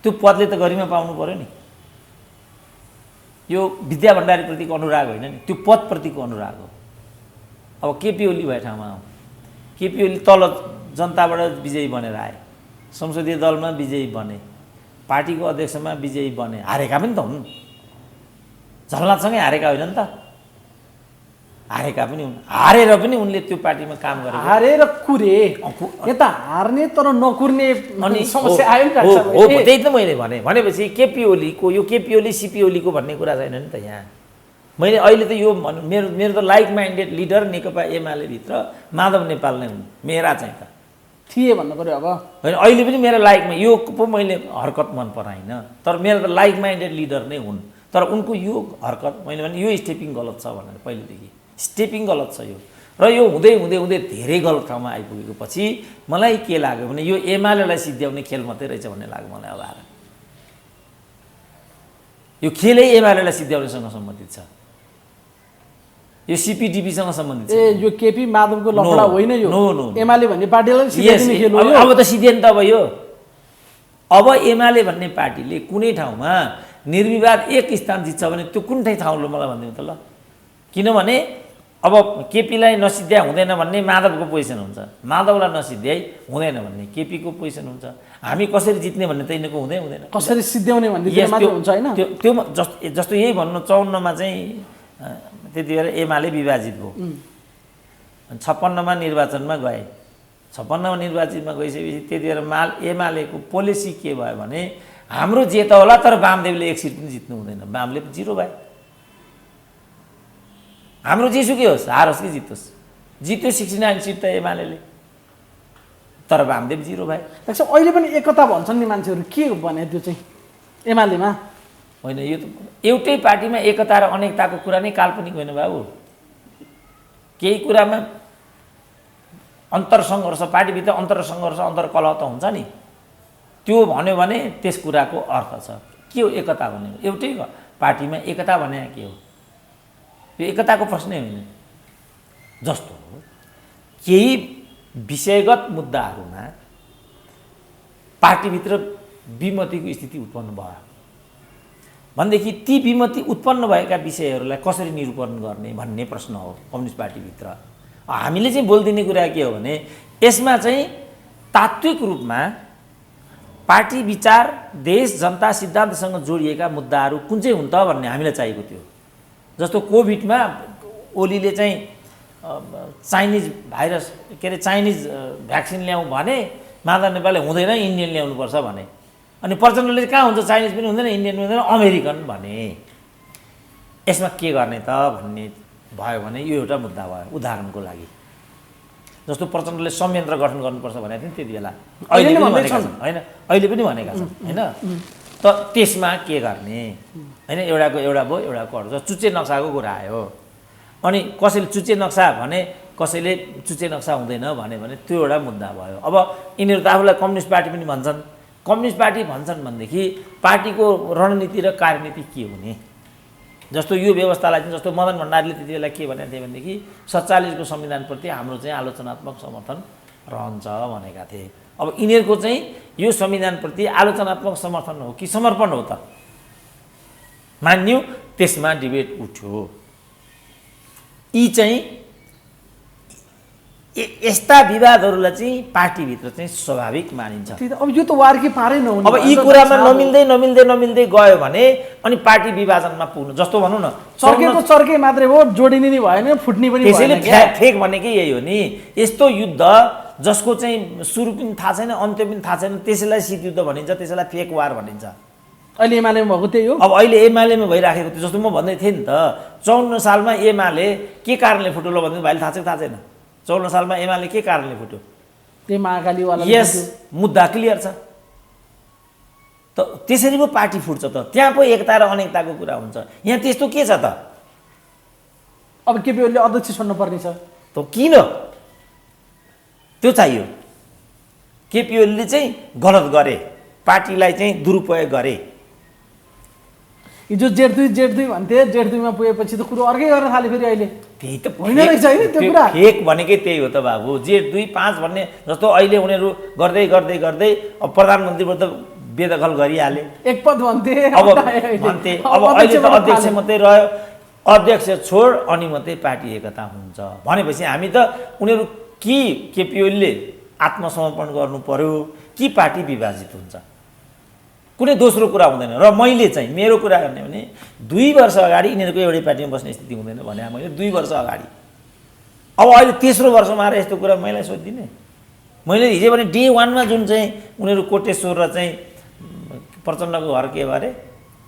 त्यो पदले त गरिमा पाउनु पर्यो नि। यो विद्या भण्डारीप्रतिको अनुराग होइन नि, त्यो पदप्रतिको अनुराग हो। अब केपी ओली भए ठाउँमा हो, केपी ओली तल जनताबाट विजयी बनेर आए, संसदीय दलमा विजयी बने, पार्टीको अध्यक्षमा विजयी बने, हारेका पनि त हुन्, झलनाथसँगै हारेका होइन नि त? हारेका पनि हुन्, हारेर पनि उनले त्यो पार्टीमा काम गरे। हारेर कुरे, यता हार्ने तर नकुर्ने अनि समस्या आयो नि। हो, त्यही त मैले भनेपछि केपी ओलीको, यो केपी ओली सिपी ओलीको भन्ने कुरा छैन नि त यहाँ। मैले अहिले त यो मेरो त लाइक माइन्डेड लिडर नेकपा एमाले भित्र माधव नेपाल नै हुन्, मेरा चाहिँ त थिए भन्नु पर्यो। अब होइन, अहिले पनि मेरो लाइकमा यो पो मैले हरकत मन पराइनँ, तर मेरो त लाइक माइन्डेड लिडर नै हुन्। तर उनको यो हरकत मैले भने यो स्टेपिङ गलत छ भनेर पहिलेदेखि स्टेपिङ गलत छ यो, र यो हुँदै हुँदै हुँदै धेरै गलत ठाउँमा आइपुगेको पछि मलाई के लाग्यो भने यो एमालेलाई सिद्ध्याउने खेल मात्रै रहेछ भन्ने लाग्यो मलाई। अब आएर यो खेलै एमालेलाई सिद्ध्याउनेसँग सम्बन्धित छ, यो सिपिडिपीसँग सम्बन्धित छ। यो केपी माधवको लफडा होइन, यो एमाले भन्ने पार्टीलाई सिद्ध्याउने खेल हो। अब त सिद्धिएन त। अब यो अब एमाले भन्ने पार्टीले कुनै ठाउँमा निर्विवाद एक स्थान जित्छ भने त्यो कुन ठाउँ मलाई भनिदिनु त ल। किनभने अब केपीलाई नसिद्ध्या हुँदैन भन्ने माधवको पोजिसन हुन्छ, माधवलाई नसिद्ध्याइ हुँदैन भन्ने केपीको पोजिसन हुन्छ। हामी कसरी जित्ने भन्ने त यिनीहरूको हुँदैन, कसरी सिद्ध्याउने भन्ने मात्र हुन्छ होइन। त्यो जस्तो यही भन्नु 54मा चाहिँ त्यति बेला एमाले विभाजित भयो, 56मा निर्वाचनमा गए, 56मा निर्वाचितमा गइसकेपछि त्यति बेला एमालेको पोलिसी के भयो भने हाम्रो जेत होला तर वामदेवले एक सिट पनि जित्नु हुँदैन, वामले 0 भयो। हाम्रो जेसुकै होस्, हारोस् कि जितोस्, जित्यो 69 सिट त एमाले, तर वामदेव 0 भयो। अहिले पनि एकता भन्छन् नि मान्छेहरू, के भने त्यो चाहिँ एमालेमा होइन। यो त एउटै पार्टीमा एकता र अनेकताको कुरा नै काल्पनिक होइन बाबु। केही कुरामा अन्तरसङ्घर्ष, पार्टीभित्र अन्तरसङ्घर्ष अन्तरकलह त हुन्छ नि, त्यो भन्यो भने त्यस कुराको अर्थ छ। के हो एकता भनेको? एउटै पार्टीमा एकता भने के हो? यो एकताको प्रश्नै होइन। जस्तो केही विषयगत मुद्दाहरूमा पार्टीभित्र विमतिको स्थिति उत्पन्न भयो भनेदेखि ती विमति उत्पन्न भएका विषयहरूलाई कसरी निरूपण गर्ने भन्ने प्रश्न हो कम्युनिस्ट पार्टीभित्र। हामीले चाहिँ बोलिदिने कुरा के हो भने यसमा चाहिँ तात्विक रूपमा पार्टी विचार, देश, जनता, सिद्धान्तसँग जोडिएका मुद्दाहरू कुन चाहिँ हुन् त भन्ने हामीलाई चाहिएको थियो। जस्तो कोभिडमा ओलीले चाहिँ चाइनिज भाइरस के अरे चाइनिज भ्याक्सिन ल्याउँ भने माधव नेपालले हुँदैन, इन्डियन ल्याउनुपर्छ भने, अनि प्रचण्डले कहाँ हुन्छ चाइनिज पनि हुँदैन, इन्डियन पनि हुँदैन, अमेरिकन भने। यसमा के गर्ने त भन्ने भयो भने यो एउटा मुद्दा भयो। उदाहरणको लागि जस्तो प्रचण्डले संयन्त्र गठन गर्नुपर्छ भनेको थियो त्यति बेला, अहिले पनि भनेका छन् होइन, अहिले पनि भनेका छन् होइन। त त्यसमा के गर्ने होइन, एउटाको एउटा भयो, एउटाको अरू। चुच्चे नक्साको कुरा आयो, अनि कसैले चुच्चे नक्सा भने कसैले चुच्चे नक्सा हुँदैन भने त्यो एउटा मुद्दा भयो। अब यिनीहरू त आफूलाई कम्युनिस्ट पार्टी पनि भन्छन्, कम्युनिस्ट पार्टी भन्छन् भनेदेखि पार्टीको रणनीति र कार्यनीति के हुने? जस्तो यो व्यवस्थालाई चाहिँ जस्तो मदन भण्डारीले त्यति बेला के भनेको थिए भनेदेखि 47को संविधानप्रति हाम्रो चाहिँ आलोचनात्मक समर्थन रहन्छ भनेका थिए। अब यिनीहरूको चाहिँ यो संविधानप्रति आलोचनात्मक समर्थन हो कि समर्पण हो त मान्यो, त्यसमा डिबेट उठ्यो। यी चाहिँ यस्ता विवादहरूलाई चाहिँ पार्टीभित्र चाहिँ स्वाभाविक मानिन्छ। अब यो त वारकी पारै नहुने। अब यी कुरामा नमिल्दै गयो भने अनि पार्टी विभाजनमा पुग्नु, जस्तो भनौँ न चर्केको चर्के मात्रै हो, जोडिने नि भएन, फुट्ने पनि भएन। त्यसैले फेक भनेकै यही हो नि। यस्तो युद्ध जसको चाहिँ सुरु पनि थाहा छैन, अन्त्य पनि थाहा छैन, त्यसैलाई शीतयुद्ध भनिन्छ, त्यसैलाई फेक वार भनिन्छ। अहिले एमालेमा भएको त्यही हो। अब अहिले एमालेमा भइराखेको थियो, जस्तो म भन्दै थिएँ नि त, 54 सालमा एमाले के कारणले फुट्यो ल भन्नु भाइले थाहा छ कि थाहा छैन? 54 सालमा एमाले के कारणले फुट्यो? त्यही महाकालीवाला। यस मुद्दा क्लियर छ त। त्यसरी पो पार्टी फुट्छ त, त्यहाँ पो एकता र अनेकताको कुरा हुन्छ। यहाँ त्यस्तो के छ त? अब केपी ओलीले अध्यक्ष छोड्नु पर्ने छ त, किन त्यो चाहियो? केपी ओलीले चाहिँ गलत गरे, पार्टीलाई चाहिँ दुरुपयोग गरे। हिजो जेठ 2 भन्थे, जेठ 2मा पुगेपछि त कुरो अर्कै गर्न थाल्यो फेरि अहिले। त्यही त होइन रहेछ होइन त्यो कुरा। फेक भनेकै त्यही हो त बाबु। जेठ 2, 5 भन्ने जस्तो अहिले उनीहरू गर्दै गर्दै गर्दै अब प्रधानमन्त्रीबाट त बेदखल गरिहाले। एक पद भन्थे, अब भन्थे, अब अहिले त अध्यक्ष मात्रै रह्यो, अध्यक्ष छोड अनि मात्रै पार्टी एकता हुन्छ भनेपछि हामी त उनीहरू कि केपी ओलीले आत्मसमर्पण गर्नु पर्यो कि पार्टी विभाजित हुन्छ, कुनै दोस्रो कुरा हुँदैन। र मैले चाहिँ मेरो कुरा गर्ने भने 2 वर्ष अगाडि यिनीहरूको एउटै पार्टीमा बस्ने स्थिति हुँदैन भने मैले 2 वर्ष अगाडि। अब अहिले तेस्रो वर्षमा आएर यस्तो कुरा मैले सोधिदिने? मैले हिजो भने डे 1मा जुन चाहिँ उनीहरू कोटेश्वर र चाहिँ प्रचण्डको घर के भरे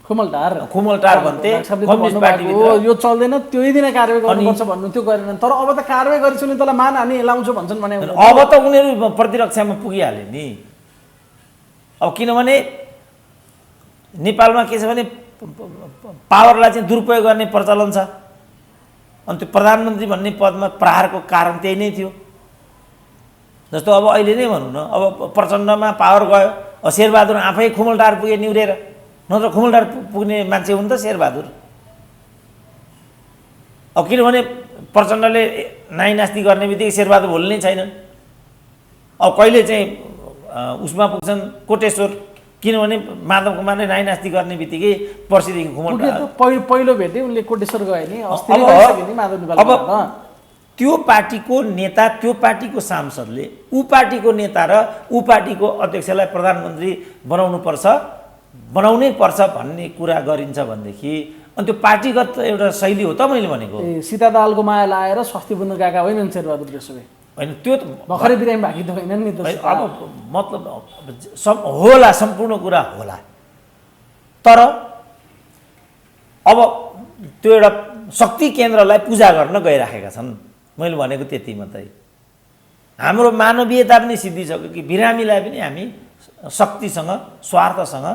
खुमलटार भन्थे, कम्युनिस्ट पार्टीभित्र यो चल्दैन, त्यही दिन कारबाही गर्नुपर्छ भन्नु थियो, गरेन। तर अब त कारबाही गरेछ भने तँलाई मान हामी लाउँछौँ भन्छन् भने अब त उनीहरू प्रतिरक्षामा पुगिहाले नि। अब किनभने नेपालमा के छ भने पावरलाई चाहिँ दुरुपयोग गर्ने प्रचलन छ, अनि त्यो प्रधानमन्त्री भन्ने पदमा प्रहारको कारण त्यही नै थियो। जस्तो अब अहिले नै भनौँ न, अब प्रचण्डमा पावर गयो, अब शेरबहादुर आफै खुमलटार पुगे निहुरेर, नत्र खुमलटार पुग्ने मान्छे हुन् त शेरबहादुर। अब किनभने प्रचण्डले नाइनास्ती गर्ने बित्तिकै शेरबहादुर भोल्ने छैनन्। अब कहिले चाहिँ उसमा पुग्छन् कोटेश्वर, किनभने माधव कुमारले नाइनास्ती गर्ने बित्तिकै पर्सिदेखि खुमलटार पहिलो भेटे उनले कोटेश्वर गए नि। अब त्यो पार्टीको नेता, त्यो पार्टीको सांसदले ऊ पार्टीको नेता र ऊ पार्टीको अध्यक्षलाई प्रधानमन्त्री बनाउनै पर्छ भन्ने कुरा गरिन्छ भनेदेखि अनि त्यो पार्टीगत एउटा शैली हो त। मैले भनेको सीता दालको माया लाएर स्वास्थ्य बुझ्न गएका होइनन् शेरबहादुर देशवे होइन, त्यो त भर्खरै बिरामी भागी त होइनन् नि त। अब मतलब होला, सम्पूर्ण कुरा होला, तर अब त्यो एउटा शक्ति केन्द्रलाई पूजा गर्न गइराखेका छन्। मैले भनेको त्यति मात्रै। हाम्रो मानवीयता पनि सिद्धिसक्यो कि बिरामीलाई पनि हामी शक्तिसँग स्वार्थसँग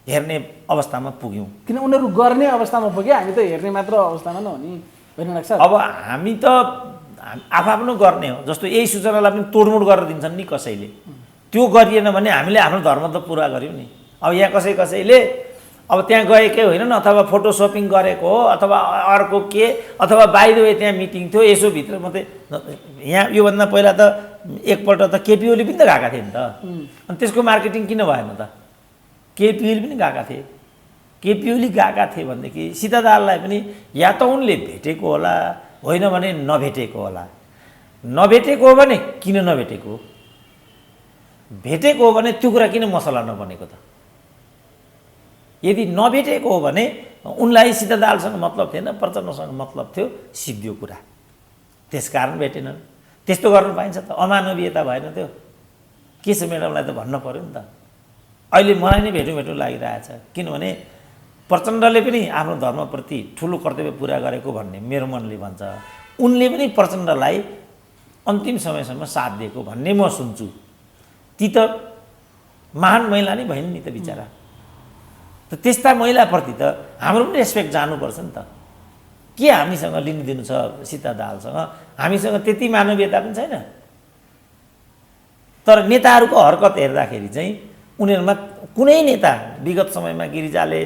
हेर्ने अवस्थामा पुग्यौँ। किन उनीहरू गर्ने अवस्थामा पुगे, हामी त हेर्ने मात्र अवस्थामा न हो नि होइन लाग्छ। अब हामी त आफ्नो गर्ने हो। जस्तो यही सूचनालाई पनि तोडमोड गरेर दिन्छन् नि कसैले, त्यो गरिएन भने हामीले आफ्नो धर्म त पुरा गऱ्यौँ नि। अब यहाँ कसैले अब त्यहाँ गएकै होइनन्, अथवा फोटो सपिङ गरेको हो, अथवा अर्को के, अथवा बाइ द वे त्यहाँ मिटिङ थियो यसो भित्र मात्रै। यहाँ योभन्दा पहिला त एकपल्ट त केपी ओली पनि त गएका थिए नि त, अनि त्यसको मार्केटिङ किन भएन त? केपी ओली पनि गएका थिए। केपी ओली गएका थिए भनेदेखि सीता दाललाई पनि या त उनले भेटेको होला, होइन भने नभेटेको होला। नभेटेको हो भने किन नभेटेको? भेटेको हो भने त्यो कुरा किन मसला नबनेको त? यदि नभेटेको हो भने उनलाई सीता दालसँग मतलब थिएन, प्रचण्डसँग मतलब थियो, सिद्धियो कुरा। त्यसकारण भेटेनन्। त्यस्तो गर्नु पाइन्छ त? अमानवीयता भएन त्यो? के छ म्याडमलाई त भन्न पर्यो नि त। अहिले मलाई नै भेटौँ लागिरहेछ, किनभने प्रचण्डले पनि आफ्नो धर्मप्रति ठुलो कर्तव्य पुरा गरेको भन्ने मेरो मनले भन्छ। उनले पनि प्रचण्डलाई अन्तिम समयसम्म साथ दिएको भन्ने म सुन्छु। ती त महान महिला नै भइन् नि त बिचरा। त त्यस्ता महिलाप्रति त हाम्रो पनि रेस्पेक्ट जानुपर्छ नि त। के हामीसँग लिनुदिनु छ सीता दालसँग? हामीसँग त्यति मानवीयता पनि छैन। तर नेताहरूको हरकत हेर्दाखेरि चाहिँ उनीहरूमा कुनै नेता विगत समयमा गिरिजाले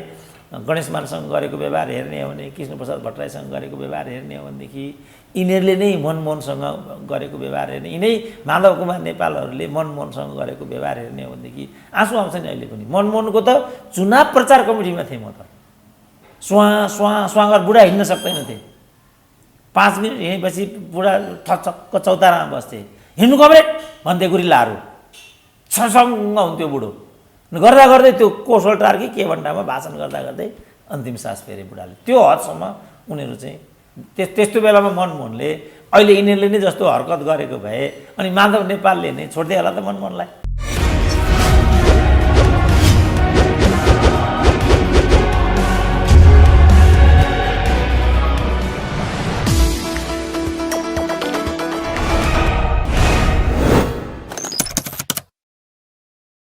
गणेशमानसँग गरेको व्यवहार हेर्ने हो भने, कृष्णप्रसाद भट्टराईसँग गरेको व्यवहार हेर्ने हो भनेदेखि यिनीहरूले नै मनमोहनसँग गरेको व्यवहार हेर्ने, यिनै माधव कुमार नेपालहरूले मनमोहनसँग गरेको व्यवहार हेर्ने हो भनेदेखि आँसु आउँछ नि। अहिले पनि मनमोहनको त चुनाव प्रचार कमिटीमा थिएँ म त। स्वाँ गरेर बुढा हिँड्न सक्दैन थिएँ। 5 मिनट हिँडेपछि बुढा थचक्क चौतारामा बस्थे, हिँड्नु कमरेड भन्थे गुरिल्लाहरू, छसँग हुन्थ्यो बुढो। गर्दा गर्दै त्यो कोसोल टार कि के भन्डामा भाषण गर्दा गर्दै अन्तिम सास फेरे बुढाले। त्यो हदसम्म उनीहरू चाहिँ त्यस्तो बेलामा मनमोहनले अहिले यिनीहरूले नै जस्तो हरकत गरेको भए अनि माधव नेपालले नै छोड्दै होला त मनमोहनलाई।